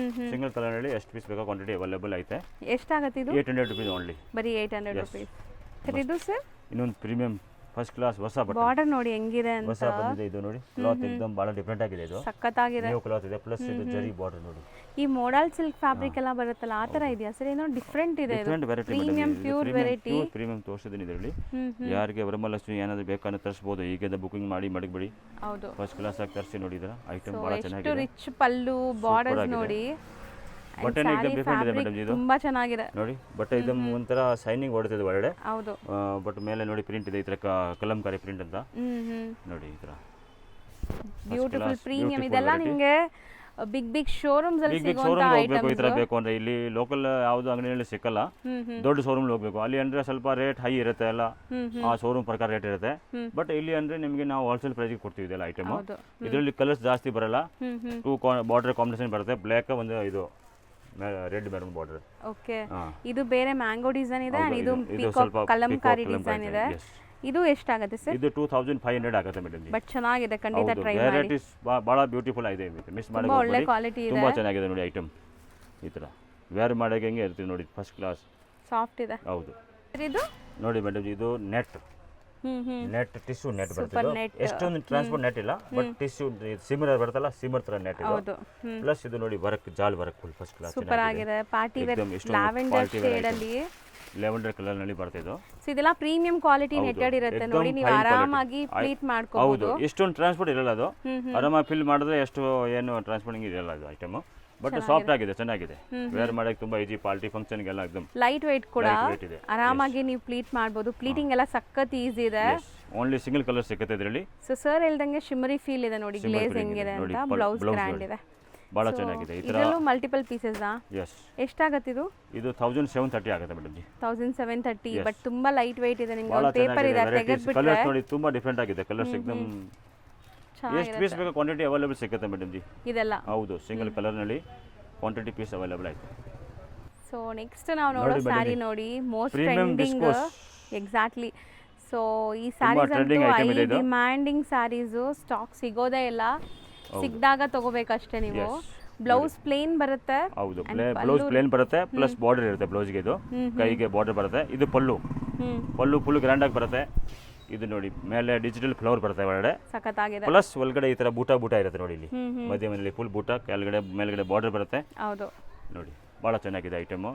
ಸಿಂಗಲ್ ಕಲರ್ ನಲ್ಲಿ ಎಷ್ಟು ಪೀಸ್ ಬೇಕಾ ಕ್ವಾಂಟಿಟಿ ಅವೈಲೇಬಲ್ ಐತೆ. ಎಷ್ಟಾಗುತ್ತೆ ಇದು? 800 rupees ಓನ್ಲಿ. ಬರೀ 800 ರುಪೀಸ್. ಸರ್ ಇದು ಸರ್ ಇನ್ನೊಂದು ಪ್ರೀಮಿಯಂ ಫಸ್ಟ್ ಕ್ಲಾಸ್ ಹೊಸ ಬಟ್ಟೆ. ಬಾರ್ಡರ್ ನೋಡಿ ಹೆಂಗಿದೆ ಅಂತ. ಹೊಸ ಬಂದಿದೆ ಇದು ನೋಡಿ. ಕ್ಲಾತ್ एकदम ಬಹಳ ಡಿಫರೆಂಟ್ ಆಗಿದೆ ಇದು. ಸಕ್ಕತ್ತಾಗಿದೆ. ನ್ಯೂ ಕ್ಲಾತ್ ಇದೆ ಪ್ಲಸ್ ಇದು ಜರಿ ಬಾರ್ಡರ್ ನೋಡಿ. ಈ ಮೋಡಲ್ ಸಿಲ್ಕ್ ಫ್ಯಾಬ್ರಿಕ್ ಎಲ್ಲ ಬರುತ್ತಲ್ಲ ಆ ತರ ಇದೆಯಾ ಸರ್? ಏನೋ ಡಿಫರೆಂಟ್ ಇದೆ. Different variety premium pure variety. Premium ತೋರಿಸಿದ್ದೀನಿ ಇದರಲ್ಲಿ. ಯಾರಿಗೆ ವರಮಹಾಲಕ್ಷ್ಮಿ ಏನಾದರೂ ಬೇಕಂದ್ರೆ ತರಿಸಬಹುದು. ಈಗಿಂದ ಬುಕಿಂಗ್ ಮಾಡಿ ಮಡಗಬೇಡಿ. ಹೌದು. ಫಸ್ಟ್ ಕ್ಲಾಸ್ ಆಗಿ ತರಿಸಿ ನೋಡಿ. ಇದರ ಐಟಮ್ ಬಹಳ ಎಷ್ಟು ಚೆನ್ನಾಗಿದೆ. ರಿಚ್ ಪಲ್ಲು, ಬಾರ್ಡರ್ಸ್ ನೋಡಿ. ಬಟ್ಟೆ एकदम ಡಿಫರೆಂಟ್ ಇದೆ ಮೇಡಮ್ ಇದು. ತುಂಬಾ ಚೆನ್ನಾಗಿದೆ ನೋಡಿ ಬಟ್ಟೆ एकदम ಒಂಥರ ಶೈನಿಂಗ್ ಹೊಡೆದಿದೆ ಒಳಗಡೆ. ಹೌದು. ಬಟ್ ಮೇಲೆ ನೋಡಿ ಪ್ರಿಂಟ್ ಇದೆ ಈ ತರ ಕಲಂಕಾರಿ ಪ್ರಿಂಟ್ ಅಂತ ನೋಡಿ. ಈ ತರ ಬ್ಯೂಟಿಫುಲ್ ಪ್ರೀಮಿಯಂ. ಇದೆಲ್ಲ ನಿಮಗೆ ಬಿಗ್ ಶೋರೂಮ್ಸ್ ಅಲ್ಲಿ ಸಿಗುವಂತ ಹೋಗ್ಬೇಕು. ಐಟಮ್ಸ್. ಈ ತರ ಬೇಕು ಅಂದ್ರೆ ಇಲ್ಲಿ ಲೋಕಲ್ ಯಾವ್ದು ಅಂಗಡಿಯಲ್ಲಿ ಸಿಕ್ಕಲ್ಲ. ದೊಡ್ಡ ಶೋರೂಮ್ ಹೋಗ್ಬೇಕು. ಅಲ್ಲಿ ಅಂದ್ರೆ ಸ್ವಲ್ಪ ರೇಟ್ ಹೈ ಇರುತ್ತೆ ಎಲ್ಲ, ಆ ಶೋರೂಮ್ ಪ್ರಕಾರ ರೇಟ್ ಇರುತ್ತೆ. ಬಟ್ ಇಲ್ಲಿ ಅಂದ್ರೆ ನಿಮಗೆ ನಾವು ಹೋಲ್ಸೇಲ್ ಪ್ರೈಸ್ ಕೊಡ್ತೀವಿ ಇದೆಲ್ಲ ಐಟಮ್. ಇದರಲ್ಲಿ ಕಲರ್ಸ್ ಜಾಸ್ತಿ ಬರಲ್ಲ. 2 ಬಾರ್ಡರ್ ಕಾಂಬಿನೇಷನ್ ಬರುತ್ತೆ. ಬ್ಲಾಕ್ ಒಂದು ಇದು ರೆಡ್ ಮೆರೂನ್ ಬಾರ್ಡರ್. ಓಕೆ. ಇದು ಬೇರೆ ಮ್ಯಾಂಗೋ ಡಿಸೈನ್ ಇದೆ ಅಂಡ್ ಇದು ಪೀಕಾಕ್ ಕಲಂಕಾರಿ ಡಿಸೈನ್ ಇದೆ. ಇದು ಎಷ್ಟಾಗುತ್ತೆ ಸರ್? ಇದು 2500 ಆಗುತ್ತೆ ಮೇಡಮ್. ಬಟ್ ಚೆನ್ನಾಗಿದೆ, ಖಂಡಿತ ಟ್ರೈ ಮಾಡಿ. ವೆರೈಟೀಸ್ ಬಹಳ ಬ್ಯೂಟಿಫುಲ್ ಆಗಿದೆ. ಮಿಸ್ ಮಾಡಿ ಒಳ್ಳೆ ಕ್ವಾಲಿಟಿ ಇದೆ. ತುಂಬಾ ಚೆನ್ನಾಗಿದೆ ನೋಡಿ ಐಟಮ್. ಈ ತರ ವೇರ್ ಮಾಡಕ್ಕೆ ಹೆಂಗೆ ಇರ್ತೀವಿ ನೋಡಿ, ಫಸ್ಟ್ ಕ್ಲಾಸ್ ಸಾಫ್ಟ್ ಇದೆ. ಹೌದು. ಇದು ನೋಡಿ ಮೇಡಮ್ ಇದು ನೆಟ್ ಟಿಶ್ಯೂ ನೆಟ್ ಬರ್ತದೆ. ಎಷ್ಟೊಂದು ಟ್ರಾನ್ಸ್ಪೋರ್ಟ್ ನೆಟ್ ಇಲ್ಲ, ಬಟ್ ಟಿಶ್ಯೂ ಸಿಮರ್ ಬರ್ತಲ್ಲ, ಸಿಮರ್ ತರ ನೆಟ್ ಇದೆ. ಪ್ಲಸ್ ಇದು ನೋಡಿ ವರ್ಕ್, ಜಾಲ್ work full first class. Super ಆಗಿದೆ. ಪಾರ್ಟಿ ವೇರ್ ಲ್ಯಾವೆಂಡರ್ ಶೇಡ್ ಅಲ್ಲಿ, ಲೆವೆಂಡರ್ ಕಲರ್ ನಲ್ಲಿ ಬರ್ತಿದ್ದು. ಸೊ ಇದೆಲ್ಲ ಪ್ರೀಮಿಯಂ ಕ್ವಾಲಿಟಿ ನೆಟ್ಟೆಡ್ ಇರುತ್ತೆ ನೋಡಿ. ನೀವು ಆರಾಮಾಗಿ ಪ್ಲೀಟ್ ಮಾಡ್ಕೋಬಹುದು. ಹೌದು. ಎಷ್ಟೊಂದು ಟ್ರಾನ್ಸ್ಪೋರ್ಟ್ ಇರಲ್ಲ ಅದು. ಆರಾಮಾಗಿ ಫಿಲ್ ಮಾಡಿದ್ರೆ ಎಷ್ಟು ಏನು ಟ್ರಾನ್ಸ್ಪೋರ್ಟಿಂಗ್ ಇರಲ್ಲ ಅದು ಐಟಮ್. ಬಟ್ ಸಾಫ್ಟ್ ಆಗಿದೆ, ಚೆನ್ನಾಗಿದೆ. ವೇರ್ ಮಾಡಕ್ಕೆ ತುಂಬಾ ಈಜಿ. ಪಾರ್ಟಿ ಫಂಕ್ಷನ್ ಗೆಲ್ಲ एकदम ಲೈಟ್ ವೇಟ್ ಕೂಡ ಆರಾಮಾಗಿ ನೀವು ಪ್ಲೀಟ್ ಮಾಡಬಹುದು. ಪ್ಲೀಟಿಂಗ್ ಎಲ್ಲ ಸಖತ್ ಈಸಿ ಇದೆ. ಓನ್ಲಿ ಸಿಂಗಲ್ ಕಲರ್ ಸಿಗುತ್ತೆ ಇದರಲ್ಲಿ. ಸೊ ಸರ್ ಹೇಳ್ದಂಗೆ ಶಿಮ್ಮರಿ ಫೀಲ್ ಇದೆ ನೋಡಿ. ಗ್ಲೇಸ್ ಹೆಂಗಿದೆ ಅಂತ. ಬ್ಲೌಸ್ ಗ್ರ್ಯಾಂಡ್ ಇದೆ. ಬಹಳ ಚೆನ್ನಾಗಿದೆ. ಈ ತರ ಇದರಲ್ಲೂ ಮಲ್ಟಿಪಲ್ ಪೀಸಸ್. ಎಸ್. ಎಷ್ಟಾಗುತ್ತೆ ಇದು? ಇದು 1730 ಆಗುತ್ತೆ ಮೇಡಂ ಜಿ. 1730. ಬಟ್ ತುಂಬಾ ಲೈಟ್ ವೇಟ್ ಇದೆ. ನಿಮಗೆ ಒಂದು ಪೇಪರ್ ಇದೆ, ತೆಗೆದ್ಬಿಟ್ರೆ ಕಲರ್ಸ್ ನೋಡಿ ತುಂಬಾ ಡಿಫರೆಂಟ್ ಆಗಿದೆ. ಕಲರ್ಸ್ एकदम ಎಷ್ಟು ಪೀಸ್ ಬೇಕು ಕ್ವಾಂಟಿಟಿ ಅವೈಲೇಬಲ್ ಸಿಗುತ್ತೆ ಮೇಡಂ ಜಿ. ಇದೆಲ್ಲ ಹೌದು. ಸಿಂಗಲ್ ಕಲರ್ ನಲ್ಲಿ ಕ್ವಾಂಟಿಟಿ ಪೀಸ್ ಅವೈಲೇಬಲ್ ಆಯ್ತು. ಸೊ ನೆಕ್ಸ್ಟ್ ನಾವು ನೋಡೋ ಸ್ಯಾರಿ ನೋಡಿ, ಮೋಸ್ಟ್ ಟ್ರೆಂಡಿಂಗ್. ಎಕ್ಸಾಕ್ಟ್ಲಿ. ಸೊ ಈ ಸ್ಯಾರೀಸ್ ಅಂತೂ ಡಿಮ್ಯಾಂಡಿಂಗ್ ಸ್ಯಾರೀಸು. ಸ್ಟಾಕ್ ಸಿಗೋದೇ ಇಲ್ಲ. ಸಿಕ್ಕಿದಾಗ ತಗೋಬೇಕಷ್ಟೇ ನೀವು. ಬ್ಲೌಸ್ ಪ್ಲೇನ್ ಬರುತ್ತೆ. ಹೌದು, ಬ್ಲೌಸ್ ಪ್ಲೇನ್ ಬರುತ್ತೆ. ಪ್ಲಸ್ ಬಾರ್ಡರ್ ಇರುತ್ತೆ ಬ್ಲೌಸ್ಗೆ. ಇದು ಕೈಗೆ ಬಾರ್ಡರ್ ಬರುತ್ತೆ. ಇದು ಪಲ್ಲು ಫುಲ್ ಗ್ರ್ಯಾಂಡ್ ಆಗಿ ಬರುತ್ತೆ. ಇದು ನೋಡಿ ಮೇಲೆ ಡಿಜಿಟಲ್ ಫ್ಲವರ್ ಬರುತ್ತೆ ಒಳಗಡೆ. ಸಖತ್ತಾಗಿದೆ. ಪ್ಲಸ್ ಒಳಗಡೆ ಈ ತರ ಬೂಟ ಇರುತ್ತೆ ನೋಡಿ. ಇಲ್ಲಿ ಮಧ್ಯದಲ್ಲಿ ಫುಲ್ ಬೂಟ, ಕೆಳಗಡೆ ಮೇಲ್ಗಡೆ ಬಾರ್ಡರ್ ಬರುತ್ತೆ. ಹೌದು. ನೋಡಿ ಬಹಳ ಚೆನ್ನಾಗಿದೆ item.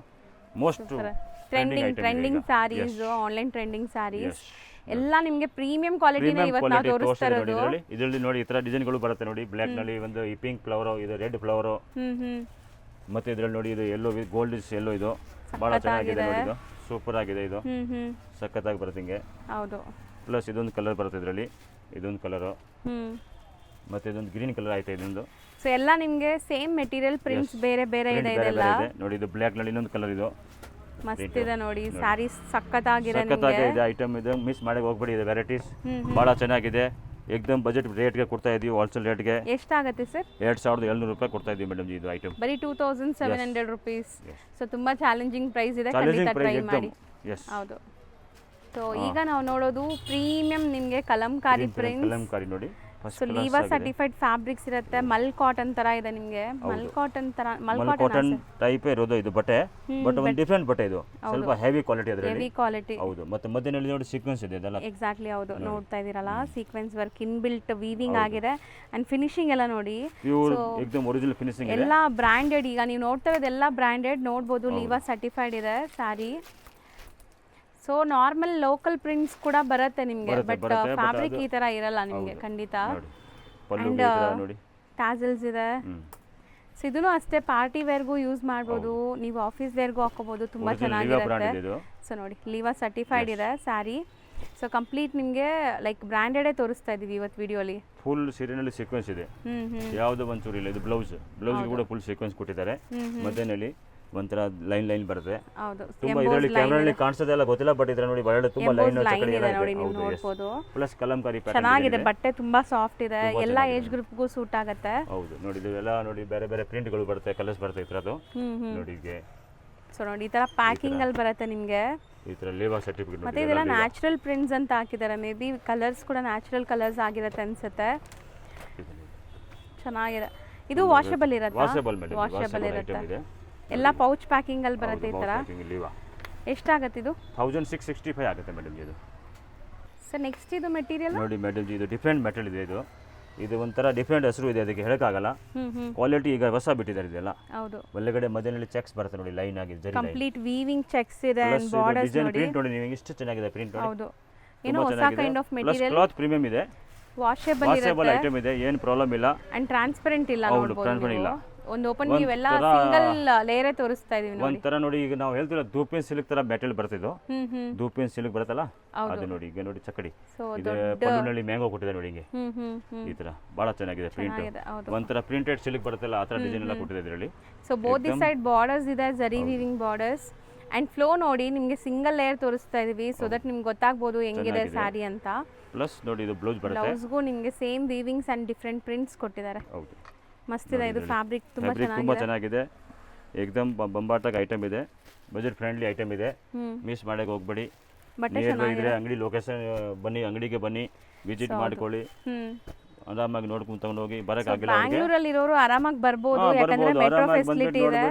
Most trending sarees, online trending sarees ಎಲ್ಲ ನಿಮಗೆ ಪ್ರೀಮಿಯಂ ಕ್ವಾಲಿಟಿನ ಇವತ್ತು ನಾವು ತೋರಿಸ್ತಾ ಇರೋದು. ಇದರಲ್ಲಿ ನೋಡಿ ಈ ತರ ಡಿಸೈನ್ಗಳು ಬರುತ್ತೆ ನೋಡಿ, ಬ್ಲ್ಯಾಕ್ ನಲ್ಲಿ ಒಂದು ಈ ಪಿಂಕ್ ಫ್ಲವರ್, ಇದು ರೆಡ್ ಫ್ಲವರ್, ಮತ್ತೆ ಇದರಲ್ಲಿ ನೋಡಿ ಇದು ಎಲ್ಲೋ ಗೋಲ್ಡ್ ಎಲ್ಲೋ, ಇದು ಬಹಳ ಚೆನ್ನಾಗಿದೆ ನೋಡಿ, ಇದು ಸೂಪರ್ ಆಗಿದೆ, ಇದು ಸಖತ್ತಾಗಿ ಬರುತ್ತೆ ಹಿಂಗೆ. ಹೌದು. ಪ್ಲಸ್ ಇದೊಂದು ಕಲರ್ ಬರುತ್ತೆ ಇದರಲ್ಲಿ, ಇದೊಂದು ಕಲರ್, ಮತ್ತೆ ಇದೊಂದು ಗ್ರೀನ್ ಕಲರ್ ಆಯ್ತಾ ಇದೊಂದು. ಸೊ ಎಲ್ಲ ನಿಮಗೆ ಸೇಮ್ ಮೆಟೀರಿಯಲ್ ಪ್ರಿಂಟ್ಸ್ ಬೇರೆ ಬೇರೆ ಇದೆ ಇದೆಲ್ಲ ನೋಡಿ. ಇದು ಬ್ಲ್ಯಾಕ್ ನಲ್ಲಿ ಇನ್ನೊಂದು ಕಲರ್, ಇದು ಮಸ್ತ್ ಇದೆ ನೋಡಿ. ಸ್ಯಾರೀಸ್ ಸಖತ್ತಾಗಿದೆ ಇದೆ, ಐಟಮ್ ಇದೆ, ಮಿಸ್ ಮಾಡಕ್ಕೆ ಹೋಗ್ಬೇಡಿ. ಇದು ವೆರೈಟೀಸ್ ಬಹಳ ಚೆನ್ನಾಗಿದೆ, ಏಕದಮ್ ಬಜೆಟ್ ರೇಟ್ಗೆ ಕೊಡ್ತಾ ಇದೀವಿ, ಹೋಲ್ಸೇಲ್ ರೇಟ್ಗೆ. ಎಷ್ಟಾಗುತ್ತೆ ಸರ್? 2700 ರೂಪಾಯಿ ಕೊಡ್ತಾ ಇದೀವಿ ಮೇಡಮ್ ಇದು ಐಟಮ್. ಬರೀ 2700 ರುಪೀಸ್. ಸೊ ತುಂಬಾ ಚಾಲೆಂಜಿಂಗ್ ಪ್ರೈಸ್ ಇದೆ, ಖಂಡಿತ ಟ್ರೈ ಮಾಡಿ. ಹೌದು. ಸೊ ಈಗ ನಾವು ನೋಡೋದು ಪ್ರೀಮಿಯಂ ನಿಮಗೆ ಕಲಂಕಾರಿ ಪ್ರಿಂಟ್ಸ್. ಕಲಂಕಾರಿ ನೋಡಿ. ಸೊ ಲೀವಾ ಸರ್ಟಿಫೈಡ್ ಫ್ಯಾಬ್ರಿಕ್ಸ್ ಇರುತ್ತೆ, ಮಲ್ ಕಾಟನ್ ತರ ಇದೆ ನಿಮಗೆ. ಮಲ್ ಕಾಟನ್ ತರ, ಮಲ್ ಕಾಟನ್ ಟೈಪ್ ಇರೋದು ಇದು ಬಟ್ಟೆ, ಬಟ್ ಒಂದು ಡಿಫರೆಂಟ್ ಬಟ್ಟೆ, ಇದು ಸ್ವಲ್ಪ ಹೆವಿ ಕ್ವಾಲಿಟಿ ಅದರಲ್ಲಿ. Heavy quality. ಹೌದು. ಮತ್ತೆ ಮಧ್ಯದಲ್ಲಿ ನೋಡಿ ಸೀಕ್ವೆನ್ಸ್ ಇದೆ ಇದೆಲ್ಲ. ಎಕ್ಸಾಕ್ಟ್ಲಿ ಹೌದು, ನೋಡ್ತಾ ಇದೀರಲ್ಲ sequence work, inbuilt weaving ಆಗಿದೆ. ಅಂಡ್ ಫಿನಿಶಿಂಗ್ ಎಲ್ಲ ನೋಡಿ ಪ್ಯೂರ್ ಏಕದಮ್ ಒರಿಜಿನಲ್ ಫಿನಿಶಿಂಗ್ ಇದೆ. ಎಲ್ಲ ಬ್ರಾಂಡೆಡ್. ಈಗ ನೀವು ನೋಡ್ತಾ ಇರೋದೆಲ್ಲ ಬ್ರಾಂಡೆಡ್ ನೋಡಬಹುದು. ಲೀವಾ ಸರ್ಟಿಫೈಡ್ ಇದೆ ಸಾರಿ. ಸೊ ನಾರ್ಮಲ್ ಲೋಕಲ್ ಪ್ರಿಂಟ್ಸ್ ಕೂಡ ಬರುತ್ತೆ ನಿಮಗೆ, ಬಟ್ ಫ್ಯಾಬ್ರಿಕ್ ಈ ತರ ಇರಲ್ಲ ನಿಮಗೆ ಖಂಡಿತ. ಅಂಡ್ ಟ್ಯಾಸಲ್ಸ್ ಇದೆ. ಸೊ ಇದನ್ನು ಅಷ್ಟೇ ಪಾರ್ಟಿ ವೇರ್ಗೂ ಯೂಸ್ ಮಾಡ್ಬೋದು, ನೀವು ಆಫೀಸ್ ವೇರ್ಗೂ ಹಾಕೋಬಹುದು, ತುಂಬಾ ಚೆನ್ನಾಗಿರುತ್ತೆ. ಸೊ ನೋಡಿ ಲೀವಾ ಸರ್ಟಿಫೈಡ್ ಇದೆ ಸ್ಯಾರಿ. ಸೊ ಕಂಪ್ಲೀಟ್ ನಿಮಗೆ ಲೈಕ್ ಬ್ರಾಂಡೆಡೇ ತೋರಿಸ್ತಾ ಇದೀವಿ ಇವತ್ತು ವಿಡಿಯೋಲಿ. ಫುಲ್ ಸೀರೆನಲ್ಲಿ ಸೀಕ್ವೆನ್ಸ್ ಇದೆ, ಯಾವುದೋ ಒಂಚೂರು ಇಲ್ಲ. ಇದು ಬ್ಲೌಸ್ ಕೂಡ ಫುಲ್ ಸೀಕ್ವೆನ್ಸ್ ಕೊಟ್ಟಿದ್ದಾರೆ. ಮಧ್ಯದಲ್ಲಿ ಒಂಥರ ಲೈನ್ ಬರುತ್ತೆ. ತುಂಬಾ ಇದರಲ್ಲಿ ಕ್ಯಾಮೆರಾದಲ್ಲಿ ಕಾಣಿಸೋದೆಲ್ಲ ಗೊತ್ತಿಲ್ಲ, ಬಟ್ ಇದ್ರ ನೋಡಿ ಒಳ್ಳೆ ತುಂಬಾ ಲೈನ್ ಪ್ಲಸ್ ಕಲಂಕಾರಿ ಚೆನ್ನಾಗಿದೆ. ಬಟ್ಟೆ ತುಂಬಾ ಸಾಫ್ಟ್ ಇದೆ, ಎಲ್ಲ ಏಜ್ ಗ್ರೂಪ್ಗೂ ಸೂಟ್ ಆಗುತ್ತೆ. ಹೌದು. ನೋಡಿ ಇದೆಲ್ಲ ನೋಡಿ ಬೇರೆ ಬೇರೆ ಪ್ರಿಂಟ್ಗಳು ಬರುತ್ತೆ, ಕಲರ್ಸ್ ಬರುತ್ತೆ ಇದ್ರದ್ದು ನೋಡಿ. ಹೀಗೆ ಸೊ ನೋಡಿ ಈ ತರ ಪ್ಯಾಕಿಂಗ್ ಅಲ್ಲಿ ಬರುತ್ತೆ ನಿಮಗೆ. ಈ ತರ ಲೀವಾ ಸರ್ಟಿಫಿಕೇಟ್ ಮತ್ತೆ ಇದೆಲ್ಲ ನ್ಯಾಚುರಲ್ ಪ್ರಿಂಟ್ಸ್ ಅಂತ ಹಾಕಿದ್ದಾರೆ. ಮೇ ಬಿ ಕಲರ್ಸ್ ಕೂಡ ನ್ಯಾಚುರಲ್ ಕಲರ್ಸ್ ಆಗಿರುತ್ತೆ ಅನ್ಸುತ್ತೆ. ಚೆನ್ನಾಗಿದೆ. ಇದು ವಾಷಬಲ್ ಇರುತ್ತೆ. ವಾಷಬಲ್ ಇರುತ್ತೆ. ಎಲ್ಲ ಪೌಚ್ ಪ್ಯಾಕಿಂಗ್ ಅಲ್ಲಿ ಬರುತ್ತೆ ಈ ತರ. ಎಷ್ಟಾಗುತ್ತೆ ಇದು? 1665 ಆಗುತ್ತೆ ಮೇಡಮ್ ಇದು. ಸರ್ ನೆಕ್ಸ್ಟ್ ಇದು ಮೆಟೀರಿಯಲ್ ನೋಡಿ ಮೇಡಮ್, ಇದು ಡಿಫರೆಂಟ್ ಮೆಟೀರಿಯಲ್ ಇದೆ. ಇದು ಒಂಥರ ಡಿಫರೆಂಟ್ ಹೆಸರು ಇದೆ, ಅದಕ್ಕೆ ಹೇಳಕ್ಕಾಗಲ್ಲ. ಕ್ವಾಲಿಟಿ ಈಗ ಹೊಸ ಬಿಟ್ಟಿದ್ದಾರೆ ಇದೆಲ್ಲ. ಹೌದು. ಒಳಗಡೆ ಮಧ್ಯದಲ್ಲಿ ಚೆಕ್ಸ್ ಬರುತ್ತೆ ನೋಡಿ, ಲೈನ್ ಆಗಿ ಜರಿ ಕಂಪ್ಲೀಟ್ ವೀವಿಂಗ್ ಚೆಕ್ಸ್ ಇದೆ. ಬಾರ್ಡರ್ಸ್ ನೋಡಿ, ಪ್ರಿಂಟ್ ನೋಡಿ ನೀವು, ಎಷ್ಟು ಚೆನ್ನಾಗಿದೆ ಪ್ರಿಂಟ್ ನೋಡಿ. ಹೌದು. ಏನೋ ಹೊಸ kind of material. Cloth premium ಇದೆ, ವಾಷಬಲ್ ಐಟಮ್ ಇದೆ, ಏನು ಪ್ರಾಬ್ಲಮ್ ಇಲ್ಲ. ಅಂಡ್ ಟ್ರಾನ್ಸ್ಪರೆಂಟ್ ಇಲ್ಲ. ಟ್ರಾನ್ಸ್ಪರೆಂಟ್ ಇಲ್ಲ. ಒಂದು ಓಪನ್ ನೀವೆಲ್ಲ ಸಿಂಗಲ್ ಲೇಯರ್ ತೋರಿಸ್ತಾ ಇದೀವಿ ನೋಡಿ. ಒಂಥರ ನೋಡಿ ಈಗ ನಾವು ಹೇಳ್ತಿರೋ ಧೂಪಿನ ಸಿಲ್ಕ್ ತರ ಮೆಟೀರಿಯಲ್ ಬರ್ತಿದ್ದು. ಧೂಪಿನ ಸಿಲ್ಕ್ ಬರುತ್ತಲ್ಲ ಅದು ನೋಡಿ. ಈಗ ನೋಡಿ ಚಕ್ಕಡಿ ಇದು ಪಲ್ಲುನಲ್ಲಿ ಮ್ಯಾಂಗೋ ಕೊಟ್ಟಿದೆ ನೋಡಿ, ಹಿಂಗೆ ಈ ತರ ಬಹಳ ಚೆನ್ನಾಗಿದೆ ಪ್ರಿಂಟ್. ಒಂಥರ ಪ್ರಿಂಟೆಡ್ ಸಿಲ್ಕ್ ಬರುತ್ತಲ್ಲ ಆ ತರ ಡಿಸೈನ್ ಎಲ್ಲ ಕೊಟ್ಟಿದೆ ಇದರಲ್ಲಿ. So both the side borders ಇದೆ, ಜರಿ ವೀವಿಂಗ್ ಬಾರ್ಡರ್ಸ್. ಅಂಡ್ ಫ್ಲೋ ನೋಡಿ ನಿಮಗೆ ಸಿಂಗಲ್ ಲೇಯರ್ ತೋರಿಸ್ತಾ ಇದೀವಿ, ಸೊ ದಟ್ ನಿಮ್ಗೆ ಗೊತ್ತಾಗಬಹುದು ಹೆಂಗಿದೆ ಸ್ಯಾರಿ ಅಂತ. ಪ್ಲಸ್ ನೋಡಿ ಇದು ಬ್ಲೌಸ್ ಬರುತ್ತೆ. ಬ್ಲೌಸ್ಗೂ ನಿಮಗೆ same weavings and different prints ಕೊಟ್ಟಿದ್ದಾರೆ. ಹೌದು. ಮಸ್ತ್ ಇದೆ. ಇದು ಫ್ಯಾಬ್ರಿಕ್ ತುಂಬಾ ಚೆನ್ನಾಗಿದೆ, ಏಕದಮ್ ಬಂಬಾಟಾಗಿ ಐಟಮ್ ಇದೆ, ಬಜೆಟ್ ಫ್ರೆಂಡ್ಲಿ ಐಟಮ್ ಇದೆ. ಮಿಸ್ ಮಾಡಕ್ಕೆ ಹೋಗ್ಬೇಡಿ. ಇದ್ರೆ ಅಂಗಡಿ ಲೊಕೇಶನ್ ಬನ್ನಿ, ಅಂಗಡಿಗೆ ಬನ್ನಿ, ವಿಸಿಟ್ ಮಾಡ್ಕೊಳ್ಳಿ, ಆರಾಮಾಗಿ ನೋಡ್ಕೊಂಡು ತಗೊಂಡು ಹೋಗಿ. ಬರಕ್ಕಾಗಿಲ್ಲ ಬ್ಯಾಂಗ್ಳೂರಲ್ಲಿ ಇರೋರು ಆರಾಮಾಗಿ ಬರ್ಬೋದು, ಯಾಕಂದ್ರೆ ಮೆಟ್ರೋ ಫೆಸಿಲಿಟಿ ಇದೆ.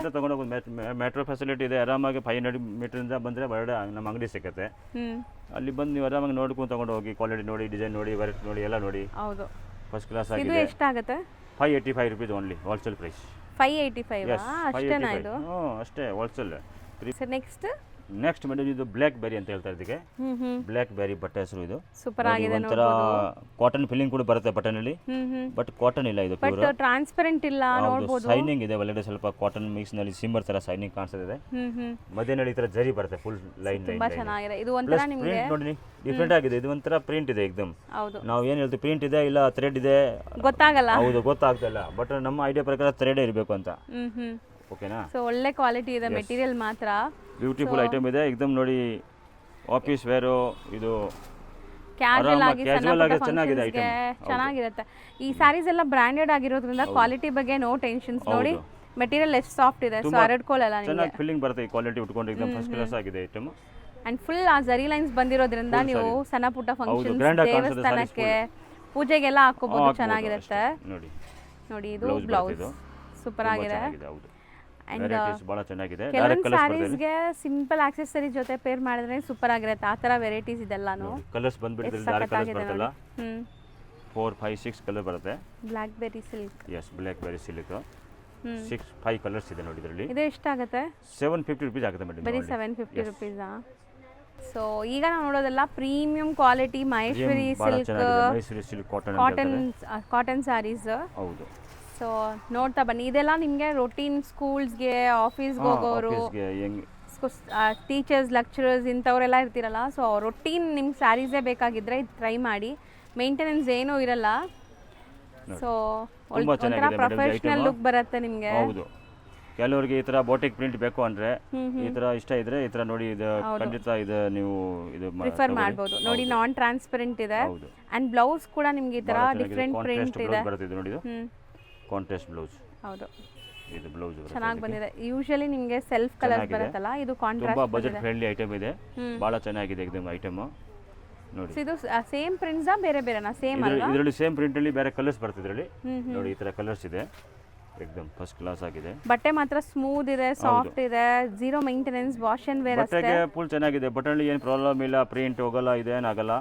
ಮೆಟ್ರೋ ಫೆಸಿಲಿಟಿ ಇದೆ, ಆರಾಮಾಗಿ 500 ಮೀಟರ್ ಇಂದ ಬಂದ್ರೆ ಹೊರಗಡೆ ನಮ್ಮ ಅಂಗಡಿ ಸಿಗುತ್ತೆ. ಅಲ್ಲಿ ಬಂದು ನೀವು ಆರಾಮಾಗಿ ನೋಡ್ಕೊಂಡು ತಗೊಂಡು ಹೋಗಿ, ಕ್ವಾಲಿಟಿ ನೋಡಿ, ಡಿಸೈನ್ ನೋಡಿ, ವೆರೈಟಿ ನೋಡಿ, ಎಲ್ಲ ನೋಡಿ. ಹೌದು. ಫಸ್ಟ್ ಕ್ಲಾಸ್ ಆಗಿದೆ. ಇದು ಎಷ್ಟಾಗುತ್ತೆ? 585 ರೂಪೀಸ್ ಓನ್ಲಿ, ಹೋಲ್ಸೇಲ್ ಪ್ರೈಸ್. 585 ಅಷ್ಟೇನಾ ಇದು? ಅಷ್ಟೇ ಹೋಲ್ಸೇಲ್. ಸರ್ ನೆಕ್ಸ್ಟ್ ಮೇಡಮ್ ಇದು ಬ್ಲ್ಯಾಕ್ ಬೆರಿ ಅಂತ ಹೇಳ್ತಾರೆ ಇದಕ್ಕೆ. ಬ್ಲ್ಯಾಕ್ ಬೆರಿ ಬಟ್ಟೆ ಹೆಸರು ಇದು. ಸೂಪರ್ ಆಗಿದೆ. ಒಂಥರ ಕಾಟನ್ ಫಿಲ್ಲಿಂಗ್ ಕೂಡ ಬರುತ್ತೆ ಬಟ್ಟೆನಲ್ಲಿ, ಬಟ್ ಕಾಟನ್ ಇಲ್ಲ ಇದು, ಬಟ್ ಟ್ರಾನ್ಸ್ಪರೆಂಟ್ ಇಲ್ಲ, ನೋಡಬಹುದು. ಶೈನಿಂಗ್ ಇದೆ ಒಳಗಡೆ, ಸ್ವಲ್ಪ ಕಾಟನ್ ಮಿಕ್ಸ್ ನಲ್ಲಿ ಸಿಂಬರ್ ತರ ಶೈನಿಂಗ್ ಕಾಣಿಸ್ತಿದೆ. ಮಧ್ಯದಲ್ಲಿ ಈ ತರ ಜರಿ ಬರುತ್ತೆ, ಫುಲ್ ಲೈನ್ ಲೈನ್. ತುಂಬಾ ಚೆನ್ನಾಗಿದೆ. ಇದು ಒಂಥರ ನಿಮಗೆ ನೋಡಿ ಡಿಫರೆಂಟ್ ಆಗಿದೆ. ಇದು ಒಂಥರ ಪ್ರಿಂಟ್ ಇದೆ ಏಕದಮ್. ಹೌದು. ನಾವು ಏನ್ ಹೇಳ್ತೀವಿ ಪ್ರಿಂಟ್ ಇದೆ ಇಲ್ಲ ಥ್ರೆಡ್ ಇದೆ ಗೊತ್ತಾಗಲ್ಲ. ಹೌದು, ಗೊತ್ತಾಗ್ತಿಲ್ಲ. ಬಟ್ ನಮ್ಮ ಐಡಿಯಾ ಪ್ರಕಾರ ಥ್ರೆಡ್ ಇರಬೇಕು ಅಂತ. ಓಕೆನಾ? ಸೊ ಒಳ್ಳೆ ಕ್ವಾಲಿಟಿ ಇದೆ ಮೆಟೀರಿಯಲ್ ಮಾತ್ರ. ಬ್ಯೂಟಿಫುಲ್ ಐಟಮ್ ಇದೆ ಏಕದಮ್ ನೋಡಿ. ಆಫೀಸ್ ವೇರ್ ಇದು ಕ್ಯಾಶುವಲ್ ಆಗಿ ಚೆನ್ನಾಗಿರುತ್ತೆ. ಈ ಸ್ಯಾರೀಸ್ ಎಲ್ಲ ಬ್ರಾಂಡೆಡ್ ಆಗಿರೋದ್ರಿಂದ ಕ್ವಾಲಿಟಿ ಬಗ್ಗೆ ನೋ ಟೆನ್ಷನ್ಸ್. ನೋಡಿ ಮೆಟೀರಿಯಲ್ ಎಷ್ಟು ಸಾಫ್ಟ್ ಇದೆ, ಸೊ ಹರಡ್ಕೊಳ್ಳಲ್ಲ ನಿಮಗೆ. ಚೆನ್ನಾಗಿ ಫೀಲಿಂಗ್ ಬರುತ್ತೆ, ಈ ಕ್ವಾಲಿಟಿ ಉಟ್ಕೊಂಡು ಏಕದಮ್ ಫಸ್ಟ್ ಕ್ಲಾಸ್ ಆಗಿದೆ ಐಟಮ್. ಅಂಡ್ ಫುಲ್ ಆ ಜರಿ ಲೈನ್ಸ್ ಬಂದಿರೋದ್ರಿಂದ ನೀವು ಸಣ್ಣ ಪುಟ್ಟ ಫಂಕ್ಷನ್ಸ್, ದೇವಸ್ಥಾನಕ್ಕೆ, ಪೂಜೆಗೆಲ್ಲ ಹಾಕೋಬಹುದು, ಚೆನ್ನಾಗಿರುತ್ತೆ. ನೋಡಿ ಇದು ಬ್ಲೌಸ್ ಸೂಪರ್ ಆಗಿದೆ. ಬಹಳ ಚೆನ್ನಾಗಿದೆ. ಕೆಲವೊಂದು ಸ್ಯಾರೀಸ್ಗೆ ಸಿಂಪಲ್ ಆಕ್ಸೆಸರಿ ಜೊತೆ ಪೇರ್ ಮಾಡಿದ್ರೆ ಸೂಪರ್ ಆಗಿರುತ್ತೆ. ಆ ತರ ವೆರೈಟೀಸ್ ಇದೆಲ್ಲಾನು. ಕಲರ್ಸ್ ಬಂದ್ಬಿಟ್ಟಿದೆ, ಡಾರ್ಕ್ ಕಲರ್ಸ್ ಬರ್ತಲ್ಲ, 4, 5, 6 ಕಲರ್ ಬರುತ್ತೆ. Blackberry silk. Yes, blackberry silk. 5 colours ಇದೆ ನೋಡಿ ಇದರಲ್ಲಿ. ಇದು ಎಷ್ಟಾಗುತ್ತೆ? 750 rupees ಆಗುತ್ತೆ ಮೇಡಮ್. ಬರೀ 750 rupees. ಸೊ ಈಗ ನಾವು ನೋಡೋದೆಲ್ಲ premium quality Maheshwari silk cotton saris. ಹೌದು. ಸೊ ನೋಡ್ತಾ ಬನ್ನಿ, ಇದೆಲ್ಲ ನಿಮಗೆ ರೊಟೀನ್ ಸ್ಕೂಲ್ಸ್ಗೆ ಆಫೀಸ್ಗೆ ಹೋಗೋರು, ಟೀಚರ್ಸ್ ಲೆಕ್ಚರರ್ಸ್ ಇಂಥವರೆಲ್ಲ ಇರ್ತಿರಲ್ಲ, ಸೊ ರೊಟೀನ್ ನಿಮ್ಗೆ ಸ್ಯಾರೀಸೇ ಬೇಕಾಗಿದ್ದರೆ ಇದು ಟ್ರೈ ಮಾಡಿ. ಮೇಂಟೆನೆನ್ಸ್ ಏನೂ ಇರಲ್ಲ. ಸೊ ಒಂಥರ ಪ್ರೊಫೆಷನಲ್ ಲುಕ್ ಬರುತ್ತೆ ನಿಮಗೆ. ಹೌದು. ಕೆಲವರಿಗೆ ಈ ಥರ ಬೋಟಿಕ್ ಪ್ರಿಂಟ್ ಬೇಕು ಅಂದರೆ ಈ ಥರ ಇಷ್ಟ ಇದ್ರೆ ಈ ಥರ ನೋಡಿ, ಇದು ಖಂಡಿತ ಇದು ನೀವು ಇದು ಪ್ರಿಫರ್ ಮಾಡ್ಬೋದು. ನೋಡಿ ನಾನ್ ಟ್ರಾನ್ಸ್ಪರೆಂಟ್ ಇದೆ ಅಂಡ್ ಬ್ಲೌಸ್ ಕೂಡ ನಿಮಗೆ ಈ ಥರ ಡಿಫರೆಂಟ್ ಪ್ರಿಂಟ್ ಇದೆ. ಬರುತ್ತೆ ನೋಡಿ, ಇದು ಕಾಂಟ್ರಾಸ್ಟ್ ಬ್ಲೌಸ್. ಹೌದು, ಇದು ಬ್ಲೌಸ್ ಚೆನ್ನಾಗಿ ಬಂದಿದೆ. ಯೂಶುವಲಿ ನಿಮಗೆ ಸೆಲ್ಫ್ ಕಲರ್ ಬರುತ್ತಲ್ಲ, ಇದು ಕಾಂಟ್ರಾಸ್ಟ್. ತುಂಬಾ ಬಜೆಟ್ ಫ್ರೆಂಡ್ಲಿ ಐಟಮ್ ಇದೆ, ಬಹಳ ಚೆನ್ನಾಗಿದೆ ಎಕ್ದಮ್ ಐಟಮ್ ನೋಡಿ. ಇದು ಸೇಮ್ ಪ್ರಿಂಟ್ಸ್ ಬೇರೆ ಬೇರೆನಾ? ಸೇಮ್ ಅಲ್ವಾ? ಇದರಲ್ಲಿ ಸೇಮ್ ಪ್ರಿಂಟ್ ಅಲ್ಲಿ ಬೇರೆ ಕಲರ್ಸ್ ಬರುತ್ತೆ ಇದರಲ್ಲಿ. ನೋಡಿ ಈ ತರ ಕಲರ್ಸ್ ಇದೆ, ಎಕ್ದಮ್ ಫಸ್ಟ್ ಕ್ಲಾಸ್ ಆಗಿದೆ. ಬಟ್ಟೆ ಮಾತ್ರ ಸ್ಮೂತ್ ಇದೆ, ಸಾಫ್ಟ್ ಇದೆ, zero maintenance, wash and wear ಅಷ್ಟೇ. ಬಟ್ಟೆಗೆ ಫುಲ್ ಚೆನ್ನಾಗಿದೆ, ಬಟ್ಟೆನಲ್ಲಿ ಏನು ಪ್ರಾಬ್ಲಮ್ ಇಲ್ಲ, ಪ್ರಿಂಟ್ ಹೋಗಲ್ಲ, ಇದೇನಾಗಲ್ಲ,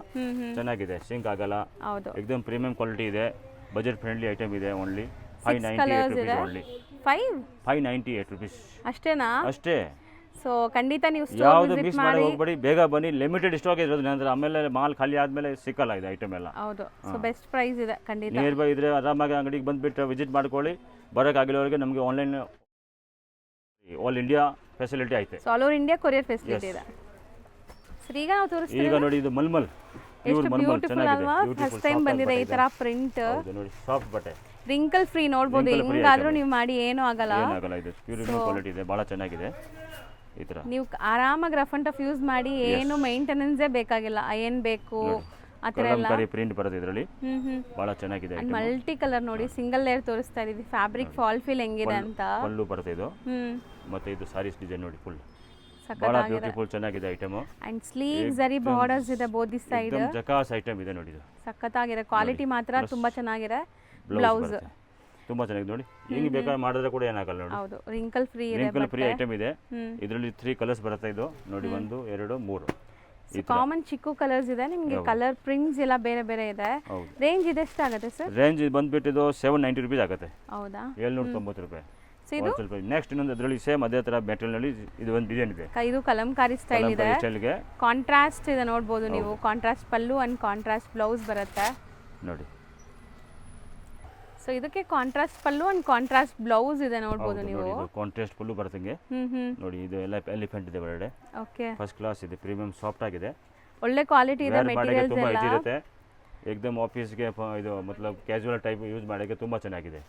ಚೆನ್ನಾಗಿದೆ, ಸಿಂಕ್ ಆಗಲ್ಲ. ಹೌದು, ಎಕ್ದಮ್ ಪ್ರೀಮಿಯಂ ಕ್ವಾಲಿಟಿ ಇದೆ, ಬಜೆಟ್ ಫ್ರೆಂಡ್ಲಿ ಐಟಮ್ ಇದೆ. Only 598 rupees only. 598 rupees ಅಷ್ಟೇನಾ? ಅಷ್ಟೇ. ಸೊ ಖಂಡಿತ ನೀವು ಯಾವುದು ಮಿಸ್ ಮಾಡಿ ಹೋಗ್ಬೇಡಿ, ಬೇಗ ಬನ್ನಿ. ಲಿಮಿಟೆಡ್ ಸ್ಟಾಕ್ ಇರೋದು, ಅಂದ್ರೆ ಆಮೇಲೆ ಮಾಲ್ ಖಾಲಿ ಆದ್ಮೇಲೆ ಸಿಕ್ಕಲ್ಲ ಇದು ಐಟಮ್ ಎಲ್ಲ. ಹೌದು, ಸೊ ಬೆಸ್ಟ್ ಪ್ರೈಸ್ ಇದೆ ಖಂಡಿತ. ನಿಯರ್ ಬೈ ಇದ್ರೆ ಆರಾಮಾಗಿ ಅಂಗಡಿಗೆ ಬಂದ್ಬಿಟ್ಟು ವಿಸಿಟ್ ಮಾಡ್ಕೊಳ್ಳಿ. ಬರೋಕ್ಕಾಗಿರೋರಿಗೆ ನಮಗೆ ಆನ್ಲೈನ್ ಆಲ್ ಇಂಡಿಯಾ ಫೆಸಿಲಿಟಿ ಐತೆ. So all over India courier facility ಇದೆ. ಸರ್ ಈಗ ನಾವು ತೋರಿಸ್ತೀವಿ. ಈಗ ನೋಡಿ ಇದು ಮಲ್ಮಲ್, ಪ್ಯೂರ್ ಮಲ್ಮಲ್, ಚೆನ್ನಾಗಿದೆ. ಫಸ್ಟ್ ಟೈಮ್ ಬಂದಿದೆ ಈ ತರ ಪ್ರಿಂಟ್. ನೋಡಿ ಸಾಫ್ಟ್ ಬಟ್ಟೆ, ರಿಂಕಲ್ ಫ್ರೀ. ನೋಡಬಹುದು, ಹೆಂಗಾದ್ರೂ ನೀವು ಮಾಡಿ ಏನೂ ಆಗಲ್ಲ. ಇದು ಪ್ಯೂರ್ ಕ್ವಾಲಿಟಿ ಇದೆ, ಬಹಳ ಚೆನ್ನಾಗಿದೆ. ಈ ತರ ನೀವು ಆರಾಮಾಗಿ ರಫ್ ಅಂಡ್ ಟಫ್ ಯೂಸ್ ಮಾಡಿ, ಏನು ಮೇಂಟೆನೆನ್ಸೇ ಬೇಕಾಗಿಲ್ಲ. ಏನ್ ಬೇಕು ಆ ಥರ ಎಲ್ಲ ಪ್ರಿಂಟ್ ಬರುತ್ತೆ ಇದರಲ್ಲಿ, ಬಹಳ ಚೆನ್ನಾಗಿದೆ. ಮಲ್ಟಿ ಕಲರ್ ನೋಡಿ, ಸಿಂಗಲ್ ಲೇಯರ್ ತೋರಿಸ್ತಾ ಇದೀವಿ. ಫ್ಯಾಬ್ರಿಕ್ ಫಾಲ್ ಫಿಲ್ ಹೆಂಗಿದೆ ಅಂತ. ಪಲ್ಲು ಬರುತ್ತೆ ಇದು, ಮತ್ತೆ ಇದು ಸಾರೀಸ್ ಡಿಸೈನ್ ನೋಡಿ, ಫುಲ್ ಬಹಳ ಬ್ಯೂಟಿಫುಲ್ ಚೆನ್ನಾಗಿದೆ ಐಟಮ್. ಅಂಡ್ ಸ್ಲೀವ್ ಜರಿ ಬಾರ್ಡರ್ಸ್ ಇದೆ ಬೋತ್ ದಿ ಸೈಡ್. ಜಕಾಸ್ ಐಟಮ್ ಇದೆ ನೋಡಿ, ಇದು ಸಖತ್ತಾಗಿದೆ. ಕ್ವಾಲಿಟಿ ಮಾತ್ರ ತುಂಬಾ ಚೆನ್ನಾಗಿದೆ. ಬ್ಲೌಸ್ ತುಂಬಾ ಚೆನ್ನಾಗಿದೆ ನೋಡಿ, ಹಿಂಗೆ ಬೇಕಾದ್ರೆ ಮಾಡಿದ್ರೆ ಕೂಡ ಏನಾಗಲ್ಲ ನೋಡಿ. ಹೌದು, ರಿಂಕಲ್ ಫ್ರೀ ಇದೆ. ರಿಂಕಲ್ ಫ್ರೀ ಐಟಮ್ ಇದೆ. ಇದರಲ್ಲಿ 3 ಕಲರ್ಸ್ ಬರುತ್ತೆ. ಇದು ನೋಡಿ 1 2 3 ಕಾಮನ್ ಚಿಕ್ಕು ಕಲರ್ಸ್ ಇದೆ. ನಿಮಗೆ ಕಲರ್ ಪ್ರಿಂಟ್ಸ್ ಎಲ್ಲ ಬೇರೆ ಬೇರೆ ಇದೆ. ರೇಂಜ್ ಇದೆ ಎಷ್ಟಾಗುತ್ತೆ ಸರ್? ರೇಂಜ್ ಬಂದ್ಬಿಟ್ಟು ಇದು 790 rupees ಆಗುತ್ತೆ. ಹೌದಾ? 790 ರೂಪಾಯಿ. ನೆಕ್ಸ್ಟ್ ಇನ್ನೊಂದು ಅದರಲ್ಲಿ ಸೇಮ್ ಅದೇ ತರ ಮೆಟೀರಿಯಲ್ ನಲ್ಲಿ ಇದು ಒಂದು ಡಿಸೈನ್ ಇದೆ. ಇದು ಕಲಂಕಾರಿ ಸ್ಟೈಲ್ ಇದೆ. ಕಾಂಟ್ರಾಸ್ಟ್ ಇದೆ, ನೋಡಬಹುದು ನೀವು. Contrast pallu and contrast blouse ಬರುತ್ತೆ ನೋಡಿ. ಸೊ ಇದಕ್ಕೆ contrast pallu and contrast blouse ಇದೆ, ನೋಡಬಹುದು ನೀವು. ಇದು ಕಾಂಟ್ರಾಸ್ಟ್ ಪಲ್ಲು ಬರುತ್ತೆ ನೋಡಿ. ಇದು ಎಲ್ಲ ಎಲಿಫೆಂಟ್ ಇದೆ ಒಳಗಡೆ. ಓಕೆ, ಫಸ್ಟ್ ಕ್ಲಾಸ್ ಇದೆ, ಪ್ರೀಮಿಯಂ ಸಾಫ್ಟ್ ಆಗಿದೆ, ಒಳ್ಳೆ ಕ್ವಾಲಿಟಿ ಇದೆ. ಮೆಟೀರಿಯಲ್ಸ್ ಎಲ್ಲ ಇರುತ್ತೆ, ಏಕದಮ್ ಆಫೀಸ್ಗೆ ಇದು ಮತ್ಲಬ್ ಕ್ಯಾಶುವಲ್ ಟೈಪ್ ಯೂಸ್ ಮಾಡೋಕೆ ತುಂಬಾ ಚೆನ್ನಾಗಿದೆ.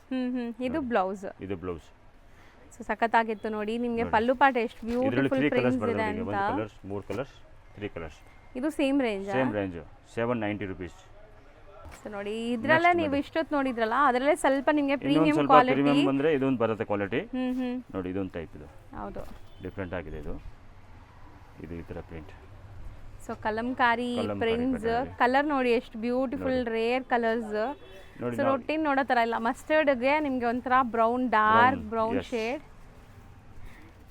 ಇದು ಬ್ಲೌಸ್. ಇದು ಬ್ಲೌಸ್. ಸೊ ಸಖತ್ತಾಗಿತ್ತು ನೋಡಿ. ನಿಮಗೆ ಪಲ್ಲು ಪಾಟ ಎಷ್ಟು ಬ್ಯೂಟಿಫುಲ್ ಪ್ರಿಂಟ್ಸ್ ಇದೆ ಅಂತ. 3 ಕಲರ್ಸ್ 3 ಕಲರ್ಸ್. ಇದು ಸೇಮ್ ರೇಂಜ್ 790 rupees. ಸೊ ನೋಡಿ, ಇದ್ರಲ್ಲೇ ನೀವು ಇಷ್ಟೊತ್ತು ನೋಡಿದ್ರಲ್ಲ, ಅದರಲ್ಲೇ ಸ್ವಲ್ಪ ನಿಮಗೆ ಪ್ರೀಮಿಯಂ ಕ್ವಾಲಿಟಿ. ಪ್ರೀಮಿಯಂ ಬಂದ್ರೆ ಇದೊಂದು ಬರುತ್ತೆ ಕ್ವಾಲಿಟಿ. ನೋಡಿ ಇದೊಂದು ಟೈಪ್, ಇದು ಹೌದು ಡಿಫರೆಂಟ್ ಆಗಿದೆ. ಇದು ಈ ತರ print. So kalamkari prints. Colour ನೋಡಿ ಎಷ್ಟು beautiful rare colours. So routine ನೋಡೋ ಥರ ಇಲ್ಲ. ಮಸ್ಟರ್ಡ್ಗೆ ನಿಮಗೆ ಒಂಥರ brown, dark brown shade.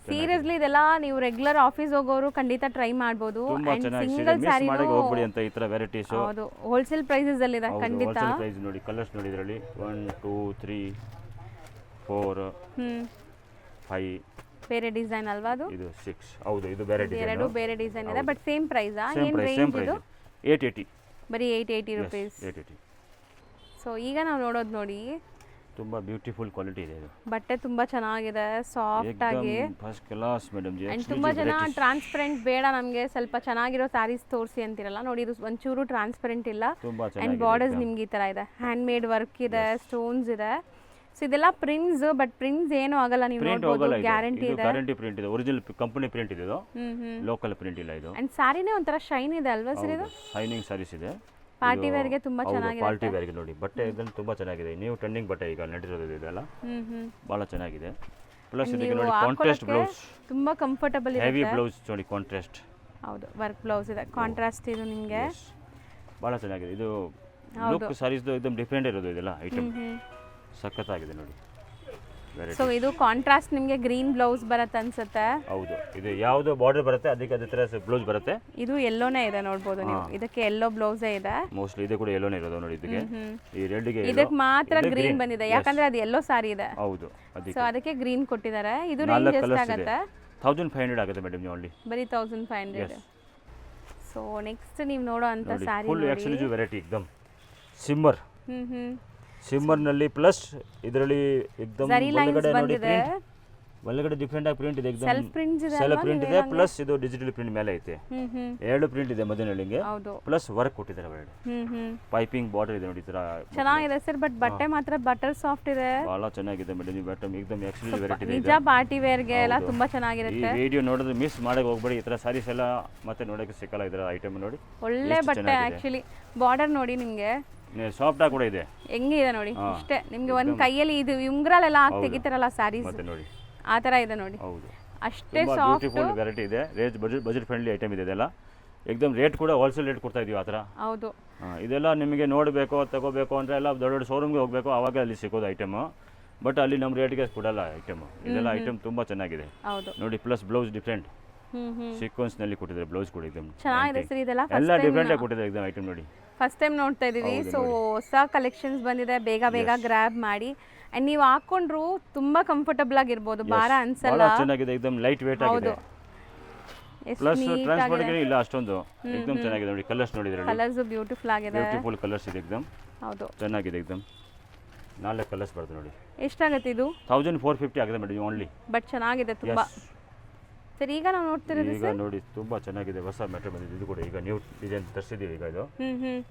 Seriously ಇದೆಲ್ಲ ನೀವು ರೆಗ್ಯುಲರ್ ಆಫೀಸ್ ಹೋಗೋರು ಖಂಡಿತ ಟ್ರೈ ಮಾಡ್ಬೋದು. ಅಂಡ್ ಸಿಂಗಲ್ ಸ್ಯಾರಿ ಹೋಗ್ಬಿಡಿ ಅಂತ ಈ ತರ ವೆರೈಟೀಸ್. ಹೌದು, ಹೋಲ್ಸೇಲ್ ಪ್ರೈಸಸ್ ಅಲ್ಲಿ ಇದೆ ಖಂಡಿತ. ಹೋಲ್ಸೇಲ್ ಪ್ರೈಸ್ ನೋಡಿ, ಕಲರ್ಸ್ ನೋಡಿ ಇದರಲ್ಲಿ 1 2 3 4 5 ಬೇರೆ ಡಿಸೈನ್ ಅಲ್ವಾ ಅದು? ಇದು 6. ಹೌದು, ಇದು ಬೇರೆ ಡಿಸೈನ್. ಎರಡು ಬೇರೆ ಡಿಸೈನ್ ಇದೆ, ಬಟ್ ಸೇಮ್ ಪ್ರೈಸ್. ಏನು ರೇಂಜ್ ಇದು? 880. ಬರೀ 880 rupees. 880. ಸೊ ಈಗ ನಾವು ನೋಡೋದು ನೋಡಿ, ತುಂಬಾ ಬ್ಯೂಟಿಫುಲ್ ಕ್ವಾಲಿಟಿ ಇದೆ. ಇದು ಬಟ್ಟೆ ತುಂಬಾ ಚೆನ್ನಾಗಿದೆ, ಸಾಫ್ಟ್ ಆಗಿ first class madam G. And ತುಂಬಾ ಜನ ಟ್ರಾನ್ಸ್ಪರೆಂಟ್ ಬೇಡ ನಮಗೆ, ಸ್ವಲ್ಪ ಚೆನ್ನಾಗಿರೋ ಸ್ಯಾರೀಸ್ ತೋರಿಸಿ ಅಂತಿರಲ್ಲ. ನೋಡಿ, ಇದು ಒಂಚೂರು ಟ್ರಾನ್ಸ್ಪರೆಂಟ್ ಇಲ್ಲ. ಅಂಡ್ ಬಾರ್ಡರ್ಸ್ ನಿಮ್ಗೆ ಈ ತರ ಇದೆ, ಹ್ಯಾಂಡ್ ಮೇಡ್ ವರ್ಕ್ ಇದೆ, ಸ್ಟೋನ್ಸ್ ಇದೆ. ಸೊ ಇದೆಲ್ಲ ಪ್ರಿಂಟ್ಸ್, ಬಟ್ ಪ್ರಿಂಟ್ಸ್ ಏನು ಆಗಲ್ಲ, ನೀವು ನೋಡಬಹುದು. ಗ್ಯಾರಂಟಿ ಇದೆ, ಗ್ಯಾರಂಟಿ ಪ್ರಿಂಟ್ ಇದೆ. ಒರಿಜಿನಲ್ ಕಂಪನಿ ಪ್ರಿಂಟ್ ಇದೆ ಇದು, ಲೋಕಲ್ ಪ್ರಿಂಟ್ ಇಲ್ಲ ಇದು. ಅಂಡ್ ಸ್ಯಾರಿನೇ ಒಂಥರ ಶೈನ್ ಇದೆ ಅಲ್ವಾ ಸರ್? ಇದು ಶೈನಿಂಗ್ ಸ್ಯಾರೀಸ್ ಇದೆ. ಪಾರ್ಟಿ ವೇರ್ ಗೆ ತುಂಬಾ ಚೆನ್ನಾಗಿದೆ. ಪಾರ್ಟಿ ವೇರ್ ಗೆ ನೋಡಿ, ಬಟ್ಟೆ ಇದನ್ನು ತುಂಬಾ ಚೆನ್ನಾಗಿದೆ. ನೀವು ಟ್ರೆಂಡಿಂಗ್ ಬಟ್ಟೆ ಈಗ ನಡೀರೋದು ಇದೆಲ್ಲ, ಬಹಳ ಚೆನ್ನಾಗಿದೆ. ಪ್ಲಸ್ ಇದಕ್ಕೆ ನೋಡಿ ಕಾಂಟ್ರಾಸ್ಟ್ ಬ್ಲೌಸ್, ತುಂಬಾ ಕಂಫರ್ಟಬಲ್ ಇದೆ. ಹೆವಿ ಬ್ಲೌಸ್ ನೋಡಿ, ಕಾಂಟ್ರಾಸ್ಟ್. ಹೌದು, ವರ್ಕ್ ಬ್ಲೌಸ್ ಇದೆ, ಕಾಂಟ್ರಾಸ್ಟ್ ಇದು ನಿಮಗೆ ಬಹಳ ಚೆನ್ನಾಗಿದೆ. ಇದು ಲುಕ್ ಸಾರೀಸ್ एकदम ಡಿಫರೆಂಟ್ ಇರೋದು ಇದೆಲ್ಲ ಐಟಮ್, ಸಖತ್ತಾಗಿದೆ ನೋಡಿ. ವೆರೈಟಿ. ಸೊ ಇದು ಕಾಂಟ್ರಾಸ್ಟ್ ನಿಮಗೆ ಗ್ರೀನ್ ಬ್ಲೌಸ್ ಬರುತ್ತೆ ಅನ್ಸುತ್ತೆ. ಹೌದು, ಇದು ಯಾವುದು ಬಾರ್ಡರ್ ಬರುತ್ತೆ ಅದಕ್ಕೆ ಅದೇ ಥರ ಬ್ಲೌಸ್ ಬರುತ್ತೆ. ಇದು ಎಲ್ಲೋನೇ ಇದೆ ನೋಡ್ಬೋದು ನೀವು, ಇದಕ್ಕೆ ಎಲ್ಲೋ ಬ್ಲೌಸೇ ಇದೆ. ಮೋಸ್ಟ್ಲಿ ಇದು ಕೂಡ ಎಲ್ಲೋನೇ ಇರೋದು ನೋಡಿ. ಇದಕ್ಕೆ ಈ ರೆಡ್ಗೆ ಇದಕ್ಕೆ ಮಾತ್ರ ಗ್ರೀನ್ ಬಂದಿದೆ, ಯಾಕಂದ್ರೆ ಅದು ಎಲ್ಲೋ ಸಾರಿ ಇದೆ. ಹೌದು, ಸೊ ಅದಕ್ಕೆ ಗ್ರೀನ್ ಕೊಟ್ಟಿದ್ದಾರೆ. ಇದು ರೇಂಜ್ ಎಷ್ಟಾಗುತ್ತೆ? 1500 ಆಗುತ್ತೆ ಮೇಡಮ್ ಓನ್ಲಿ, ಬರೀ 1500. ಸೊ ನೆಕ್ಸ್ಟ್ ನೀವು ನೋಡೋ ಅಂತ ಸ್ಯಾರಿ ಫುಲ್ ಎಕ್ಸ್ಕ್ಲೂಸಿವ್ ವೆರೈಟಿ ಎಕ್ದಮ್ ಸಿಮ್ಮರ್. ಹ್ಮ್ ಸಿಮ್ಮರ್ನಲ್ಲಿ ಪ್ಲಸ್ ಇದರಲ್ಲಿ ಎಕ್ದಮ್ ಜರಿ ಲೈನ್ಸ್ ಒಳಗಡೆ ನೋಡಿ ಬಂದಿದೆ, ಒಳಗಡೆ ಡಿಫ್ರೆಂಟ್ ಆಗಿ ಪ್ರಿಂಟ್ ಇದೆ, ಎಕ್ದಮ್ ಸೆಲ್ಫ್ ಪ್ರಿಂಟ್ಸ್ ಇದೆ, ಸೆಲ್ಫ್ ಪ್ರಿಂಟ್ ಇದೆ, ಪ್ಲಸ್ ಇದು ಡಿಜಿಟಲ್ ಪ್ರಿಂಟ್ ಮೇಲೆ ಐತೆ. ಎರಡು ಪ್ರಿಂಟ್ ಇದೆ ಮಧ್ಯದಲ್ಲಿ, ಹೌದು. ಪ್ಲಸ್ ವರ್ಕ್ ಕೊಟ್ಟಿದ್ದಾರೆ ಒಳಗಡೆ. ಪೈಪಿಂಗ್ ಬಾರ್ಡರ್ ಇದೆ ನೋಡಿ, ಈ ತರ ಚೆನ್ನಾಗಿದೆ ಸರ್. ಬಟ್ ಬಟ್ಟೆ ಮಾತ್ರ ಬಟರ್ ಸಾಫ್ಟ್ ಇದೆ, ಬಹಳ ಚೆನ್ನಾಗಿದೆ ಮೇಡಮ್. ಈ ಬಟ್ಟೆ ಎಕ್ದಮ್ ಎಕ್ಸ್ಕ್ಲೂಸಿವ್ ವೆರೈಟಿ ಇದೆ. ನಿಜ ಪಾರ್ಟಿ ವೇರ್ ಗೆ ಎಲ್ಲ ತುಂಬಾ ಈ ಚೆನ್ನಾಗಿರುತ್ತೆ. ವಿಡಿಯೋ ನೋಡಿದ್ರೆ ಮಿಸ್ ಮಾಡಕ್ಕೆ ಹೋಗ್ಬೇಡಿ. ಈ ತರ ಸಾರೀಸ್ ಎಲ್ಲ ಮತ್ತೆ ನೋಡಕ್ಕೆ ಸಿಕ್ಕಲ್ಲ ಇದರ ಐಟಮ್ ನೋಡಿ. ಒಳ್ಳೆ ಬಟ್ಟೆ ಆಕ್ಚುಲಿ. ಬಾರ್ಡರ್ ನೋಡಿ ನಿಮ್ಗೆ ಸಾಫ್ಟ್ ಆಗಿ ಕೂಡ ಇದೆ, ಹೆಂಗಿದೆ ನೋಡಿ. ಇಷ್ಟೇ ನಿಮ್ಗೆ ಒಂದ್ ಕೈಯಲ್ಲಿ ಇದು ಉಂಗ್ರಲೆಲ್ಲ ಹಾಕಿ ತೆಗಿತಾರಲ್ಲ ಸ್ಯಾರೀಸ್, ಮತ್ತೆ ನೋಡಿ ಆ ತರ ಇದೆ ನೋಡಿ. ಹೌದು, ಅಷ್ಟೇ ತುಂಬಾ ಸಾಫ್ಟ್, ಬ್ಯೂಟಿಫುಲ್ ವೆರೈಟಿ ಇದೆ. ರೇಟ್ ಬಜೆಟ್ ಫ್ರೆಂಡ್ಲಿ ಐಟಮ್ ಇದೆ ಇದೆಲ್ಲ. ಎಕ್ದಮ್ ರೇಟ್ ಕೂಡ ಹೋಲ್ಸೇಲ್ ರೇಟ್ ಕೊಡ್ತಾ ಇದೀವಿ ಆ ಥರ. ಹೌದು. ಇದೆಲ್ಲ ನಿಮಗೆ ನೋಡಬೇಕು ತಗೋಬೇಕು ಅಂದರೆ ಎಲ್ಲ ದೊಡ್ಡ ದೊಡ್ಡ ಶೋರೂಮ್ಗೆ ಹೋಗಬೇಕು, ಆವಾಗ ಅಲ್ಲಿ ಸಿಗೋದು ಐಟಮು. ಬಟ್ ಅಲ್ಲಿ ನಮ್ಮ ರೇಟ್ಗೆ ಕೊಡಲ್ಲ ಐಟಮು. ಇದೆಲ್ಲ ಐಟಮ್ ತುಂಬ ಚೆನ್ನಾಗಿದೆ ಹೌದು ನೋಡಿ. ಪ್ಲಸ್ ಬ್ಲೌಸ್ ಡಿಫ್ರೆಂಟ್ ಸೀಕ್ವೆನ್ಸ್ನಲ್ಲಿ ಕೊಟ್ಟಿದ್ದಾರೆ, ಬ್ಲೌಸ್ ಕೂಡ ಎಕ್ದಮ್ ಚೆನ್ನಾಗಿದೆ ಸರ್. ಇದೆಲ್ಲ ಎಲ್ಲ ಡಿಫ್ರೆಂಟ್ ಆಗಿ ಕೊಟ್ಟಿದ್ದಾರೆ ಎಕ್ದಮ್ ಐಟಮ್ ನೋಡಿ. ಫಸ್ಟ್ ಟೈಮ್ ನೋಡ್ತಾ ಇದೀವಿ. ಸೊ ಹೊಸ ಕಲೆಕ್ಷನ್ಸ್ ಬಂದಿದೆ, ಬೇಗ ಬೇಗ ಗ್ರ್ಯಾಬ್ ಮಾಡಿ. ಅಂಡ್ ನೀವು ಹಾಕೊಂಡ್ರು ತುಂಬಾ ಕಂಫರ್ಟಬಲ್ ಆಗಿರ್ಬೋದು, ಭಾರ ಅನ್ಸಲ್ಲ. ಬಹಳ ಚೆನ್ನಾಗಿದೆ, ಎಕ್ದಮ್ ಲೈಟ್ ವೇಟ್ ಆಗಿದೆ. ಪ್ಲಸ್ ಟ್ರಾನ್ಸ್ಪೋರ್ಟ್ ಇಲ್ಲ ಅಷ್ಟೊಂದು, ಎಕ್ದಮ್ ಚೆನ್ನಾಗಿದೆ ನೋಡಿ. ಕಲರ್ಸ್ ನೋಡಿದ್ರೆ ಕಲರ್ಸ್ ಬ್ಯೂಟಿಫುಲ್ ಆಗಿದೆ, ಬ್ಯೂಟಿಫುಲ್ ಕಲರ್ಸ್ ಇದೆ ಎಕ್ದಮ್. ಹೌದು, ಚೆನ್ನಾಗಿದೆ ಎಕ್ದಮ್. 4 ಕಲರ್ಸ್ ಬರ್ತದೆ ನೋಡಿ. ಎಷ್ಟಾಗುತ್ತೆ ಇದು? 1450 ಆಗಿದೆ ಮೇಡಮ್ ಓನ್ಲಿ. ಬಟ್ ಚೆನ್ನಾಗಿದೆ ತುಂಬಾ. ಸರ್ ಈಗ ನಾವು ನೋಡ್ತಿರೋದು ಈಗ ನೋಡಿ ತುಂಬಾ ಚೆನ್ನಾಗಿದೆ, ಹೊಸ ಮೆಟೀರಿಯಲ್ ಬಂದಿದೆ. ಇದು ಕೂಡ ಈಗ ನ್ಯೂ ಡಿಸೈನ್ ತರಿಸಿದೀವಿ ಈಗ. ಇದು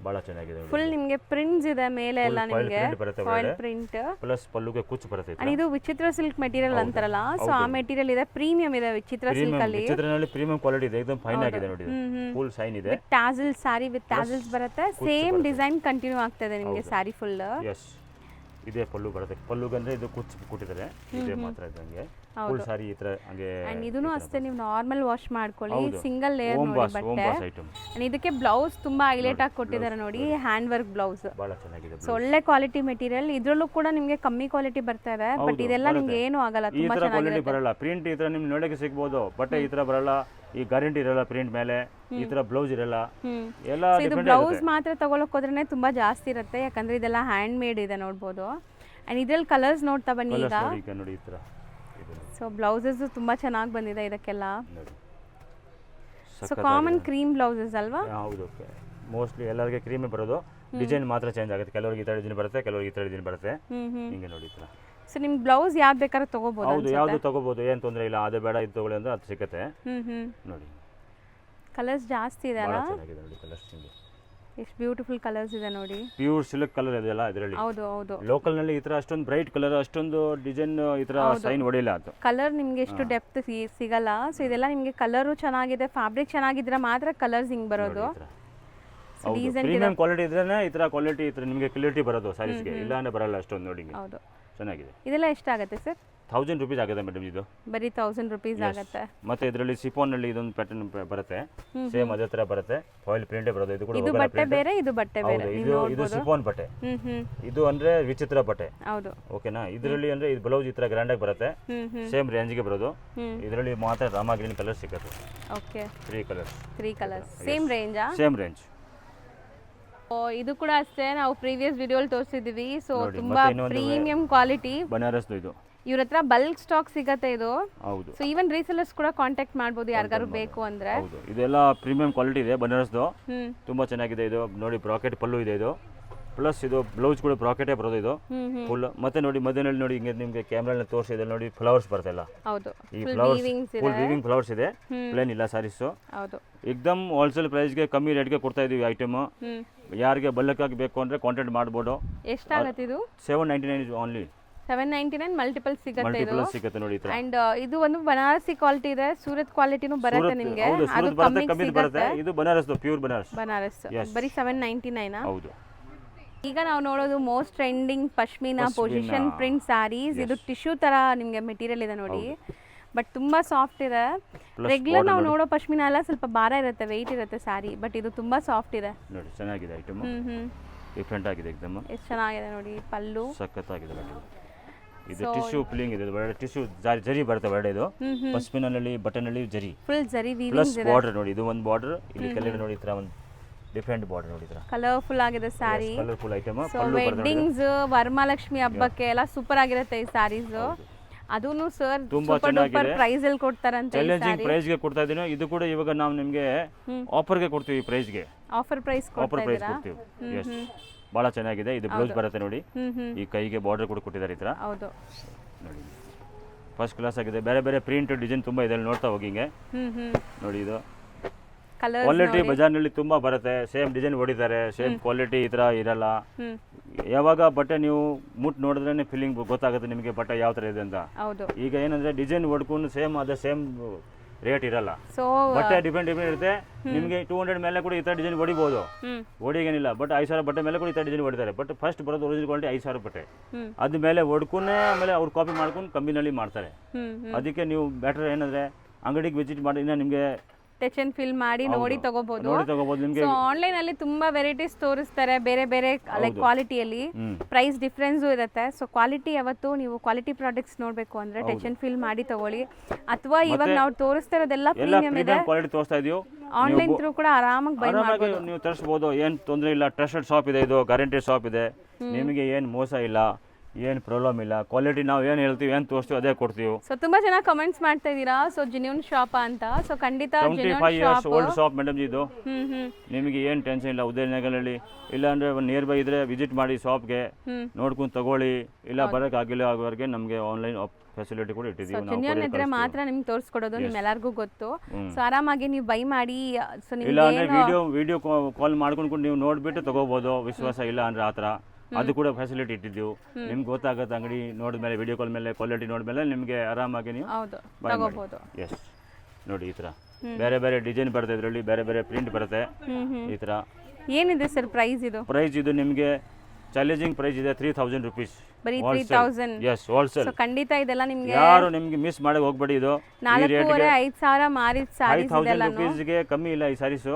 ಬಹಳ ಚೆನ್ನಾಗಿದೆ. ಫುಲ್ ನಿಮಗೆ ಪ್ರಿಂಟ್ಸ್ ಇದೆ ಮೇಲೆ ಎಲ್ಲ, ನಿಮಗೆ ಫಾಯಿಲ್ ಪ್ರಿಂಟ್ ಪ್ಲಸ್ ಪಲ್ಲುಗೆ ಕುಚ್ಚು ಬರುತ್ತೆ. ಅಂಡ್ ಇದು ವಿಚಿತ್ರ ಸಿಲ್ಕ್ ಮೆಟೀರಿಯಲ್ ಅಂತಾರಲ್ಲ, ಸೊ ಆ ಮೆಟೀರಿಯಲ್ ಇದೆ. ಪ್ರೀಮಿಯಂ ಇದೆ ವಿಚಿತ್ರ ಸಿಲ್ಕ್ ಅಲ್ಲಿ. ವಿಚಿತ್ರನಲ್ಲಿ ಪ್ರೀಮಿಯಂ ಕ್ವಾಲಿಟಿ ಇದೆ, ಎಕ್ದಮ್ ಫೈನ್ ಆಗಿದೆ ನೋಡಿ. ಫುಲ್ ಶೈನ್ ಇದೆ. With tassels, sorry with tassels ಬರುತ್ತೆ. ಸೇಮ್ ಡಿಸೈನ್ ಕಂಟಿನ್ಯೂ ಆಗ್ತದೆ ನಿಮಗೆ ಸಾರಿ ಫುಲ್. ಎಸ್, ಇದೇ ಪಲ್ಲು ಬರುತ್ತೆ. ಪಲ್ಲುಗೆ ಅಂದ್ರೆ ಇದು ಕುಚ್ಚು ಕೊಟ್ಟಿದ್ದಾರೆ, ಇದೇ ಮಾತ್ರ ಇದಂಗೆ ಫುಲ್ ಸಾರಿ ಈ ತರ ಹಂಗೆ. ಅಂಡ್ ಇದನ್ನು ಅಷ್ಟೇ, ನೀವು ನಾರ್ಮಲ್ ವಾಶ್ ಮಾಡ್ಕೊಳ್ಳಿ, ಸಿಂಗಲ್ ಲೇಯರ್ ನೋಡಿ ಬಟ್ಟೆ. ಐಟಮ್. ಅಂಡ್ ಇದಕ್ಕೆ ಬ್ಲೌಸ್ ತುಂಬಾ ಹೈಲೈಟ್ ಆಗಿ ಕೊಟ್ಟಿದ್ದಾರೆ ನೋಡಿ, ಹ್ಯಾಂಡ್ ವರ್ಕ್ ಬ್ಲೌಸ್. ಬಹಳ ಚೆನ್ನಾಗಿದೆ. ಸೊ ಒಳ್ಳೆ ಕ್ವಾಲಿಟಿ ಮೆಟೀರಿಯಲ್. ಇದ್ರಲ್ಲೂ ಕೂಡ ನಿಮಗೆ ಕಮ್ಮಿ ಕ್ವಾಲಿಟಿ ಬರ್ತಾ ಇದೆ, ಬಟ್ ಇದೆಲ್ಲ ನಿಮ್ಗೆ ಏನು ಆಗಲ್ಲ, ತುಂಬಾ ಚೆನ್ನಾಗಿದೆ. ಬರಲ್ಲ ಪ್ರಿಂಟ್ ಈ ತರ ನಿಮ್ಗೆ ನೋಡಕ್ಕೆ ಸಿಗ್ಬೋದು, ಬಟ್ ಈ ತರ ಬರಲ್ಲ. ಈ ಗ್ಯಾರಂಟಿ ಇರಲ್ಲ ಪ್ರಿಂಟ್ ಮೇಲೆ, ಈ ತರ ಬ್ಲೌಸ್ ಇರಲ್ಲ ಎಲ್ಲ. ಇದು ಬ್ಲೌಸ್ ಮಾತ್ರ ತಗೊಳಕ್ ಹೋದ್ರೆ ತುಂಬಾ ಜಾಸ್ತಿ ಇರುತ್ತೆ, ಯಾಕಂದ್ರೆ ಇದೆಲ್ಲ ಹ್ಯಾಂಡ್ ಮೇಡ್ ಇದೆ ನೋಡ್ಬೋದು. ಅಂಡ್ ಇದ್ರಲ್ಲಿ ಕಲರ್ಸ್ ನೋಡ್ತಾ ಬನ್ನಿ ಈಗ ನೋಡಿ ಈ ತರ. ಸೊ ಬ್ಲೌಸಸ್ ತುಂಬಾ ಚೆನ್ನಾಗಿ ಬಂದಿದೆ ಇದಕ್ಕೆಲ್ಲ. ಸೊ ಕಾಮನ್ ಕ್ರೀಮ್ ಬ್ಲೌಸಸ್ ಅಲ್ವಾ? ಹೌದು, ಮೋಸ್ಟ್ಲಿ ಎಲ್ಲರಿಗೆ ಕ್ರೀಮೇ ಬರೋದು. ಡಿಸೈನ್ ಮಾತ್ರ ಚೇಂಜ್ ಆಗುತ್ತೆ, ಕೆಲವರಿಗೆ ಈ ತರ ಡಿಸೈನ್ ಬರುತ್ತೆ, ಕೆಲವರಿಗೆ ಈ ತರ ಡಿಸೈನ್ ಬರುತ್ತೆ. ಹಿಂಗೆ ನೋಡಿ ಈ ತರ. ಸೊ ನಿಮ್ ಬ್ಲೌಸ್ ಯಾವ್ದು ಬೇಕಾದ್ರೂ ತಗೋಬಹುದು? ಹೌದು, ಯಾವ್ದು ತಗೋಬಹುದು, ಏನ್ ತೊಂದರೆ ಇಲ್ಲ. ಅದೇ ಬೇಡ ಇದು ತಗೊಳ್ಳಿ ಅಂದ್ರೆ ಅದು ಸಿಗುತ್ತೆ ನೋಡಿ. ಕಲರ್ಸ್ ಜಾಸ್ತಿ ಇದೆ ಅಲ್ಲ? ಚೆನ್ನಾಗಿದೆ ನೋಡಿ ಕಲರ್ಸ್. ಎಷ್ಟು ಬ್ಯೂಟಿಫುಲ್ ಕಲರ್ಸ್ ಇದೆ ನೋಡಿ. ಪ್ಯೂರ್ ಸಿಲ್ಕ್ ಕಲರ್ ಇದೆಲ್ಲ ಇದರಲ್ಲಿ. ಹೌದು ಹೌದು. ಲೋಕಲ್ ನಲ್ಲಿ ಈ ತರ ಅಷ್ಟೊಂದು ಬ್ರೈಟ್ ಕಲರ್, ಅಷ್ಟೊಂದು ಡಿಸೈನ್ ಈ ತರ ಶೈನ್ ಹೊಡೆಯಲ್ಲ. ಅದು ಕಲರ್ ನಿಮ್ಗೆ ಎಷ್ಟು ಡೆಪ್ತ್ ಸಿಗಲ್ಲ. ಸೊ ಇದೆಲ್ಲ ನಿಮ್ಗೆ ಕಲರು ಚೆನ್ನಾಗಿದೆ, ಫ್ಯಾಬ್ರಿಕ್ ಚೆನ್ನಾಗಿದ್ರೆ ಮಾತ್ರ ಕಲರ್ಸ್ ಹಿಂಗ್ ಬರೋದು. ಪ್ರೀಮಿಯಂ ಕ್ವಾಲಿಟಿ ಇದ್ರೇನೆ ಈ ತರ ಕ್ವಾಲಿಟಿ ಇದ್ರೆ ನಿಮಗೆ ಕ್ಲಿಯರಿಟಿ ಬರೋದು ಸಾರೀಸ್ಗೆ, ಇಲ್ಲ ಅಂದ್ರೆ ಬರಲ್ಲ ಅಷ್ಟೊಂದು ನೋಡಿ. ಹೌದು, ಚೆನ್ನಾಗಿದೆ. ಇದೆಲ್ಲ ಎಷ್ಟಾಗುತ್ತೆ ಸರ್? 1000 ರೂಪೀಸ್ ಆಗುತ್ತೆ ಮೇಡಮ್ ಇದು. ಬರೀ 1000 ರೂಪೀಸ್ ಆಗುತ್ತೆ. ಮತ್ತೆ ಇದರಲ್ಲಿ ಸಿಫಾನ್ ನಲ್ಲಿ ಇದೊಂದು ಪ್ಯಾಟರ್ನ್ ಬರುತ್ತೆ, ಸೇಮ್ ಅದೇ ತರ ಬರುತ್ತೆ. ಫಾಯಿಲ್ ಪ್ರಿಂಟ್ ಬರುತ್ತೆ. ಇದು ಕೂಡ ಇದು ಬಟ್ಟೆ ಬೇರೆ, ಇದು ಬಟ್ಟೆ ಬೇರೆ. ಇದು ಸಿಫಾನ್ ಬಟ್ಟೆ, ಇದು ಅಂದ್ರೆ ವಿಚಿತ್ರ ಬಟ್ಟೆ. ಹೌದು, ಓಕೆನಾ. ಇದರಲ್ಲಿ ಅಂದ್ರೆ ಇದು ಬ್ಲೌಸ್ ಈ ತರ ಗ್ರ್ಯಾಂಡ್ ಆಗಿ ಬರುತ್ತೆ, ಸೇಮ್ ರೇಂಜ್ ಗೆ ಬರೋದು. ಇದರಲ್ಲಿ ಮಾತ್ರ ರಾಮಾ ಗ್ರೀನ್ ಕಲರ್ ಸಿಗುತ್ತೆ. ಓಕೆ, 3 ಕಲರ್ಸ್ ಸೇಮ್ ರೇಂಜಾ? Same range. ಇದು ಕೂಡ ಅಷ್ಟೇ, ನಾವು ಪ್ರೀವಿಯಸ್ ವಿಡಿಯೋಲಿ ತೋರಿಸಿದ್ವಿ. ಸೊ ತುಂಬಾ ಪ್ರೀಮಿಯಂ ಕ್ವಾಲಿಟಿ ಬನಾರಸ್ ಇದು. ಇವ್ರ ಹತ್ರ ಬಲ್ಕ್ ಸ್ಟಾಕ್ ಸಿಗತ್ತೆ ಇದು. ಹೌದು. ಸೊ ಈವನ್ ರೀಸೆಲ್ಲರ್ಸ್ ಕೂಡ ಕಾಂಟ್ಯಾಕ್ಟ್ ಮಾಡಬಹುದು ಯಾರಿಗಾರು ಬೇಕು ಅಂದ್ರೆ. ಹೌದು, ಇದೆಲ್ಲ ಪ್ರೀಮಿಯಂ ಕ್ವಾಲಿಟಿ ಇದೆ ಬನಾರಸ್ದು. ತುಂಬಾ ಚೆನ್ನಾಗಿದೆ ಇದು ನೋಡಿ. ಬ್ರಾಕೆಟ್ ಪಲ್ಲು ಇದೆ ಇದು, ಪ್ಲಸ್ ಇದು ಬ್ಲೌಸ್ ಕೂಡ ಬ್ರಾಕೆಟೇ ಬರೋದು ಇದು ಫುಲ್. ಮತ್ತೆ ನೋಡಿ ಮಧ್ಯದಲ್ಲಿ ನೋಡಿ ಹಿಂಗೆ ನಿಮಗೆ ಕ್ಯಾಮ್ರಾ ತೋರಿಸಿದೆ ನೋಡಿ, ಫ್ಲವರ್ಸ್ ಬರ್ತಲ್ಲ. ಹೌದು, ಈ ಫ್ಲವರ್ಸ್ ಫುಲ್ ವೀವಿಂಗ್ ಫ್ಲವರ್ಸ್ ಇದೆ, ಪ್ಲೇನ್ ಇಲ್ಲ ಸಾರೀಸ್. ಹೌದು, ಎಕ್ದಮ್ ಹೋಲ್ಸೇಲ್ ಪ್ರೈಸ್ಗೆ ಕಮ್ಮಿ ರೇಟ್ಗೆ ಕೊಡ್ತಾ ಇದೀವಿ ಐಟಮ್. ಯಾರಿಗೆ ಬಲ್ಲಕ್ಕಾಗಿ ಬೇಕು ಅಂದ್ರೆ ಕಾಂಟ್ಯಾಕ್ಟ್ ಮಾಡ್ಬೋದು. ಎಷ್ಟಾಗುತ್ತೆ ಇದು? 799 ಓನ್ಲಿ. 799 ಮಲ್ಟಿಪಲ್ ಸಿಗುತ್ತೆ ಇದು. ಸಿಗುತ್ತೆ ನೋಡಿ. ಅಂಡ್ ಇದು ಒಂದು ಬನಾರಸಿ ಕ್ವಾಲಿಟಿ ಇದೆ, ಸೂರತ್ ಕ್ವಾಲಿಟಿನೂ ಬರುತ್ತೆ ನಿಮಗೆ. ಅದು ಕಮ್ಮಿ ಬರುತ್ತೆ. ಇದು ಬನಾರಸ್, ಪ್ಯೂರ್ ಬನಾರಸ್. ಬರೀ 799. ಹೌದು. ಈಗ ನಾವು ನೋಡೋದು most trending pashmina position print sarees. ಇದು ಟಿಶ್ಯೂ ತರ ನಿಮಗೆ ಮೆಟೀರಿಯಲ್ ಇದೆ ನೋಡಿ, ಬಟ್ ತುಂಬಾ ಸಾಫ್ಟ್ ಇದೆ. ರೆಗ್ಯುಲರ್ ನಾವು ನೋಡೋ ಪಶ್ಮಿನಾ ಎಲ್ಲ ಸ್ವಲ್ಪ ಭಾರ ಇರುತ್ತೆ, ವೆಯ್ಟ್ ಇರುತ್ತೆ ಸ್ಯಾರಿ, ಬಟ್ ಇದು ತುಂಬಾ ಸಾಫ್ಟ್ ಇದೆ ನೋಡಿ. ಚೆನ್ನಾಗಿದೆ ಐಟಮ್, ಡಿಫರೆಂಟ್ ಆಗಿದೆ ಎಕ್ದಮ್. ಎಷ್ಟು ಚೆನ್ನಾಗಿದೆ ನೋಡಿ. ಪಲ್ಲು ಸಖತ್ತಾಗಿದೆ. ಇದು ಟಿಶ್ಯೂ ಫಿಲ್ಲಿಂಗ್ ಇದೆ, ಒಳ್ಳೆ ಟಿಶ್ಯೂ ಜರಿ ಬರುತ್ತೆ ಒಳ್ಳೆ ಇದು, ಪಸ್ಮಿನಲ್ಲಿ ಬಟನಲ್ಲಿ ಜರಿ ಫುಲ್ ಜರಿ ಪ್ಲಸ್ ಬಾರ್ಡರ್ ನೋಡಿ, ಇದು ಒಂದು ಬಾರ್ಡರ್, ಇಲ್ಲಿ ಕೆಳಗಡೆ ನೋಡಿ ಈ ಥರ ಒಂದು ಡಿಫ್ರೆಂಟ್ ಬಾರ್ಡರ್ ನೋಡಿ, ಈ ಥರ ಕಲರ್ಫುಲ್ ಆಗಿದೆ sari. Colourful item. So weddings, Varamahalakshmi ಹಬ್ಬಕ್ಕೆ ಎಲ್ಲ ಸೂಪರ್ ಆಗಿರುತ್ತೆ ಈ ಸ್ಯಾರೀಸ್. ಅದೂನು ಸರ್ ತುಂಬಾ ಸೂಪರ್ ಪ್ರೈಸ್ ಅಲ್ಲಿ ಕೊಡ್ತಾರಂತೆ. ಚಾಲೆಂಜಿಂಗ್ ಪ್ರೈಸ್ ಗೆ ಕೊಡ್ತಾ ಇದೀನಿ. ಇದು ಕೂಡ ಇವಾಗ ನಾವು ನಿಮಗೆ ಆಫರ್ ಗೆ ಕೊಡ್ತೀವಿ, ಪ್ರೈಸ್ ಗೆ ಆಫರ್ ಪ್ರೈಸ್ ಕೊಡ್ತೀವಿ. ಎಸ್, ಬಹಳ ಚೆನ್ನಾಗಿದೆ. ಇದು ಬ್ಲೌಸ್ ಬರುತ್ತೆ ನೋಡಿ, ಈ ಕೈಗೆ ಬಾರ್ಡರ್ ಕೂಡ ಕೊಟ್ಟಿದ್ದಾರೆ ಈ ತರ. ಹೌದು ನೋಡಿ, ಫಸ್ಟ್ ಕ್ಲಾಸ್ ಆಗಿದೆ. ಬೇರೆ ಬೇರೆ ಪ್ರಿಂಟ್ ಡಿಸೈನ್ ತುಂಬಾ ಇದೆ, ನೋಡ್ತಾ ಹೋಗಿ ಹಿಂಗೆ ನೋಡಿ. ಇದು ಕಲರ್ ಕ್ವಾಲಿಟಿ ಬಜಾರ್ನಲ್ಲಿ ತುಂಬಾ ಬರುತ್ತೆ, ಸೇಮ್ ಡಿಸೈನ್ ಹೊಡಿತಾರೆ, ಸೇಮ್ ಕ್ವಾಲಿಟಿ ಈ ತರ ಇರಲ್ಲ. ಯಾವಾಗ ಬಟ್ಟೆ ನೀವು ಮುಟ್ ನೋಡಿದ್ರೆ ಫೀಲಿಂಗ್ ಗೊತ್ತಾಗುತ್ತೆ ನಿಮಗೆ ಬಟ್ಟೆ ಯಾವ ತರ ಇದೆ ಅಂತ. ಹೌದು, ಈಗ ಏನಂದ್ರೆ ಡಿಸೈನ್ ಹೊಡ್ಕೊಂಡು ಸೇಮ್ ಅದೇ ಸೇಮ್ ರೇಟ್ ಇರಲ್ಲ. ಸೊ ಬಟ್ಟೆ ಡಿಫ್ರೆಂಟ್ ಇರುತ್ತೆ. ನಿಮಗೆ 200 ಮೇಲೆ ಕೂಡ ಈ ತರ ಡಿಸೈನ್ ಹೊಡಿಬಹುದು, ಹೊಡಿಗೇನಿಲ್ಲ. ಬಟ್ 5,000 ಬಟ್ಟೆ ಮೇಲೆ ಕೂಡ ಈ ತರ ಡಿಸೈನ್ ಹೊಡಿತಾರೆ. ಬಟ್ ಫಸ್ಟ್ ಬರೋದು ಒರಿಜಿನಲ್ ಕ್ವಾಲಿಟಿ 5,000 ಬಟ್ಟೆ, ಅದ ಮೇಲೆ ಹೊಡ್ಕೊಂಡೇ ಆಮೇಲೆ ಅವ್ರು ಕಾಪಿ ಮಾಡ್ಕೊಂಡು ಕಂಬಿನಲ್ಲಿ ಮಾಡ್ತಾರೆ. ಅದಕ್ಕೆ ನೀವು ಬೆಟರ್ ಏನಂದ್ರೆ ಅಂಗಡಿಗೆ ವಿಸಿಟ್ ಮಾಡಿ ನಿಮಗೆ ಟಚ್ ಅಂಡ್ ಫೀಲ್ ಮಾಡಿ ನೋಡಿ ತಗೋಬಹುದು. ನಿಮಗೆ ಸೊ ಆನ್ಲೈನ್ ಅಲ್ಲಿ ತುಂಬಾ ವೆರೈಟೀಸ್ ತೋರಿಸ್ತಾರೆ, ಬೇರೆ ಬೇರೆ ಲೈಕ್ ಕ್ವಾಲಿಟಿಯಲ್ಲಿ ಪ್ರೈಸ್ ಡಿಫ್ರೆನ್ಸ್ ಇರುತ್ತೆ. ಸೊ ಕ್ವಾಲಿಟಿ ಯಾವತ್ತು ನೀವು ಕ್ವಾಲಿಟಿ ಪ್ರಾಡಕ್ಟ್ಸ್ ನೋಡಬೇಕು ಅಂದ್ರೆ ಟಚ್ ಅಂಡ್ ಫೀಲ್ ಮಾಡಿ ತಗೊಳ್ಳಿ. ಅಥವಾ ಇವಾಗ ನಾವು ತೋರಿಸ್ತಾ ಇರೋದೆಲ್ಲ ಪ್ರೀಮಿಯಂ ಇದೆ, ಕ್ವಾಲಿಟಿ ತೋರಿಸ್ತಾ ಇದೀವಿ. ಆನ್ಲೈನ್ ಥ್ರೂ ಕೂಡ ಆರಾಮಾಗಿ ಬೈ ಮಾಡಬಹುದು, ನೀವು ತರಿಸಬಹುದು. ಏನು ತೊಂದರೆ ಇಲ್ಲ. ಟ್ರಸ್ಟೆಡ್ ಶಾಪ್ ಇದೆ, ಇದು ಗ್ಯಾರಂಟಿ ಶಾಪ್ ಇದೆ. ನಿಮಗೆ ಏನು ಮೋಸ ಇಲ್ಲ, ಏನು ಪ್ರಾಬ್ಲಮ್ ಇಲ್ಲ. ಕ್ವಾಲಿಟಿ ನಾವು ಏನು ಹೇಳ್ತೀವಿ, ಏನು ತೋರಿಸ್ತೀವಿ ಅದೇ ಕೊಡ್ತೀವಿ. ಸೊ ತುಂಬಾ ಜನ ಕಮೆಂಟ್ಸ್ ಮಾಡ್ತಾ ಇದ್ದೀರಾ, ಸೊ ಜೆನ್ಯೂನ್ ಶಾಪ್ ಅಂತ. ಸೊ ಖಂಡಿತ 25 years ಓಲ್ಡ್ ಶಾಪ್ ಮೇಡಮ್ ಇದು. ನಿಮಗೆ ಏನು ಟೆನ್ಷನ್ ಇಲ್ಲ. ಉದಯನಗರಲ್ಲಿ ಇಲ್ಲ ಅಂದ್ರೆ ಒಂದು ನಿಯರ್ ಬೈ ಇದ್ರೆ ವಿಸಿಟ್ ಮಾಡಿ ಶಾಪ್ಗೆ, ನೋಡ್ಕೊಂಡು ತಗೊಳ್ಳಿ. ಇಲ್ಲ ಬರೋಕೆ ಆಗಿಲ್ಲ ಆಗೋವರೆಗೆ ನಮಗೆ ಆನ್ಲೈನ್ ಫೆಸಿಲಿಟಿ ಕೂಡ ಇಟ್ಟಿದ್ದೀವಿ. ಜೆನ್ಯೂನ್ ಇದ್ರೆ ಮಾತ್ರ ನಿಮ್ಗೆ ತೋರಿಸ್ಕೊಡೋದು, ನಿಮ್ಮೆಲ್ಲರಿಗೂ ಗೊತ್ತು. ಸೊ ಆರಾಮಾಗಿ ನೀವು ಬೈ ಮಾಡಿ. ಸೊ ಇಲ್ಲ ಅಂದ್ರೆ ವಿಡಿಯೋ ಕಾಲ್ ಮಾಡ್ಕೊಂಡು ನೀವು ನೋಡ್ಬಿಟ್ಟು ತಗೋಬಹುದು. ವಿಶ್ವಾಸ ಇಲ್ಲ ಅಂದ್ರೆ ಆ ಥರ ಅದು ಕೂಡ ಫೆಸಿಲಿಟಿ ಇಟ್ಟಿದ್ದೀವಿ. ನಿಮ್ಗೆ ಗೊತ್ತಾಗುತ್ತೆ ಅಂಗಡಿ ನೋಡಿದ್ಮೇಲೆ, ವಿಡಿಯೋ ಕಾಲ್ ಮೇಲೆ ಕ್ವಾಲಿಟಿ ನೋಡಿದ್ಮೇಲೆ ನಿಮಗೆ ಆರಾಮಾಗಿ ನೀವು ತಗೋಬಹುದು. ಎಸ್, ನೋಡಿ ಈ ಥರ ಬೇರೆ ಬೇರೆ ಡಿಸೈನ್ ಬರುತ್ತೆ, ಇದರಲ್ಲಿ ಬೇರೆ ಬೇರೆ ಪ್ರಿಂಟ್ ಬರುತ್ತೆ ಈ ಥರ. ಏನಿದೆ ಸರ್ ಪ್ರೈಸ್ ಇದು? ಪ್ರೈಸ್ ಇದು ನಿಮಗೆ ಚಾಲೆಂಜಿಂಗ್ ಪ್ರೈಸ್ ಇದೆ 3,000 rupees. ಬರೀ 3,000. S, wholesale. ಸೊ ಖಂಡಿತ ಇದೆಲ್ಲ ನಿಮಗೆ ಯಾರು ನಿಮಗೆ ಮಿಸ್ ಮಾಡಕ್ಕೆ ಹೋಗ್ಬೇಡಿ. ಇದು 4,500 ಮಾರಿದ ಸ್ಯಾರೀಸ್ 5,000 rupeesಗೆ ಕಮ್ಮಿ ಇಲ್ಲ ಈ ಸ್ಯಾರೀಸು.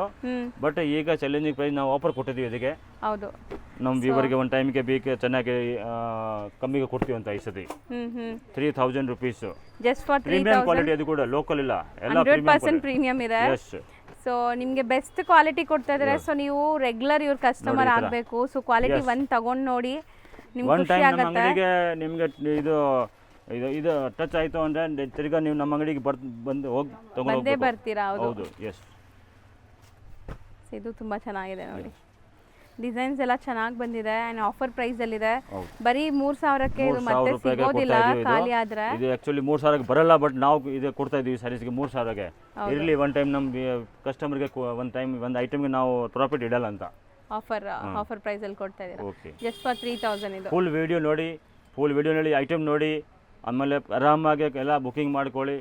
ಬಟ್ ಈಗ ಚಾಲೆಂಜಿಂಗ್ ಪ್ರೈಸ್ ನಾವು ಆಫರ್ ಕೊಟ್ಟಿದ್ದೀವಿ ಇದಕ್ಕೆ. ಹೌದು, ನಮ್ಮ ವ್ಯೂವರ್ಗೆ ಒಂದು ಟೈಮ್ಗೆ ಬೇಕು ಚೆನ್ನಾಗಿ ಕಮ್ಮಿಗೆ ಕೊಡ್ತೀವಿ ಅಂತ ಈ ಸತಿ. 3,000 rupees just for premium quality. ಅದು ಕೂಡ ಲೋಕಲ್ ಇಲ್ಲ, ಎಲ್ಲ 100% ಪ್ರೀಮಿಯಂ ಇದೆ. ಎಸ್, ಸೊ ನಿಮಗೆ ಬೆಸ್ಟ್ ಕ್ವಾಲಿಟಿ ಕೊಡ್ತಾ ಇದ್ದಾರೆ. ಸೊ ನೀವು ರೆಗ್ಯುಲರ್ ಇವ್ರ ಕಸ್ಟಮರ್ ಆಗಬೇಕು. ಸೊ ಕ್ವಾಲಿಟಿ ಒಂದು ತಗೊಂಡು ನೋಡಿ, ನಿಮ್ಗೆ ಖುಷಿ ಆಗುತ್ತೆ. ನಿಮಗೆ ಇದು ಇದು ಟಚ್ ಆಯ್ತು ಅಂದ್ರೆ ತಿರ್ಗಾ ನೀವು ನಮ್ಮ ಅಂಗಡಿಗೆ ಬಂದು ಹೋಗಿ ಬಂದೇ ಬರ್ತೀರಾ. ಹೌದು, ಎಸ್. ಇದು ತುಂಬಾ ಚೆನ್ನಾಗಿದೆ ನೋಡಿ, ಡಿಸೈನ್ಸ್ ಎಲ್ಲ ಚೆನ್ನಾಗಿ ಬಂದಿದೆ ಅಂಡ್ ಆಫರ್ ಪ್ರೈಸ್ ಅಲ್ಲಿ ಇದೆ. ಬರೀ 3,000ಕ್ಕೆ ಇದು ಮತ್ತೆ ಸಿಗೋದಿಲ್ಲ ಖಾಲಿ ಆದ್ರೆ. ಇದು ಆಕ್ಚುಲಿ 3,000ಕ್ಕೆ ಬರಲ್ಲ, ಬಟ್ ನಾವು ಇದು ಕೊಡ್ತಾ ಇದೀವಿ ಸ್ಯಾರೀಸ್ಗೆ 3,000ಕ್ಕೆ. ಇರಲಿ ಒನ್ ಟೈಮ್ ನಮ್ಮ ಕಸ್ಟಮರ್ಗೆ ಒನ್ ಟೈಮ್ ಒಂದು ಐಟಮ್ಗೆ ನಾವು ಪ್ರಾಫಿಟ್ ಇಡಲ್ಲ ಅಂತ ಆಫರ್ ಪ್ರೈಸ್ ಅಲ್ಲಿ ಕೊಡ್ತಾ ಇದ್ದೀರಾ. ಜಸ್ಟ್ ಫಾರ್ 3,000 ಇದು. ಫುಲ್ ವಿಡಿಯೋ ನೋಡಿ ಐಟಮ್ ನೋಡಿ, ಆಮೇಲೆ ಆರಾಮಾಗಿ ಎಲ್ಲ ಬುಕಿಂಗ್ ಮಾಡ್ಕೊಳ್ಳಿ.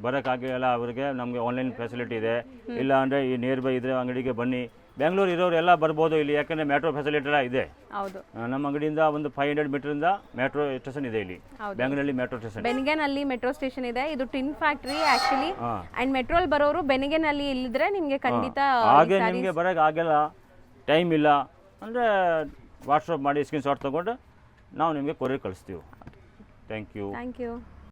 ಬರೋಕ್ಕಾಗಿಲ್ಲ ಅವ್ರಿಗೆ ನಮಗೆ ಆನ್ಲೈನ್ ಫೆಸಿಲಿಟಿ ಇದೆ. ಇಲ್ಲ ಅಂದರೆ ಈ ನಿಯರ್ ಬೈ ಇದ್ರೆ ಅಂಗಡಿಗೆ ಬನ್ನಿ. ಬೆಂಗಳೂರು ಇರೋರು ಎಲ್ಲ ಬರ್ಬೋದು ಇಲ್ಲಿ, ಯಾಕಂದರೆ ಮೆಟ್ರೋ ಫೆಸಿಲಿಟಿ ಎಲ್ಲ ಇದೆ. ಹೌದು, ನಮ್ಮ ಅಂಗಡಿಯಿಂದ ಒಂದು 500 ಮೀಟರಿಂದ ಮೆಟ್ರೋ ಸ್ಟೇಷನ್ ಇದೆ ಇಲ್ಲಿ ಬೆಂಗಳೂರಲ್ಲಿ. ಮೆಟ್ರೋ ಸ್ಟೇಷನ್ ಬೆನಿಗೇನಲ್ಲಿ ಮೆಟ್ರೋ ಸ್ಟೇಷನ್ ಇದೆ. ಇದು ಟಿನ್ ಫ್ಯಾಕ್ಟ್ರಿ ಆಕ್ಚುಲಿ. ಅಂಡ್ ಮೆಟ್ರೋಲ್ ಬರೋರು ಬೆನಿಗೇನಲ್ಲಿ ಇಲ್ಲಿದ್ರೆ ನಿಮಗೆ ಖಂಡಿತ ಹಾಗೆ ನಿಮಗೆ ಬರೋಕೆ ಆಗಲ್ಲ, ಟೈಮ್ ಇಲ್ಲ ಅಂದರೆ ವಾಟ್ಸಪ್ ಮಾಡಿ ಸ್ಕ್ರೀನ್ ಶಾಟ್ ತೊಗೊಂಡು ನಾವು ನಿಮಗೆ ಕೊರಿಯರ್ ಕಳಿಸ್ತೀವಿ. Thank you.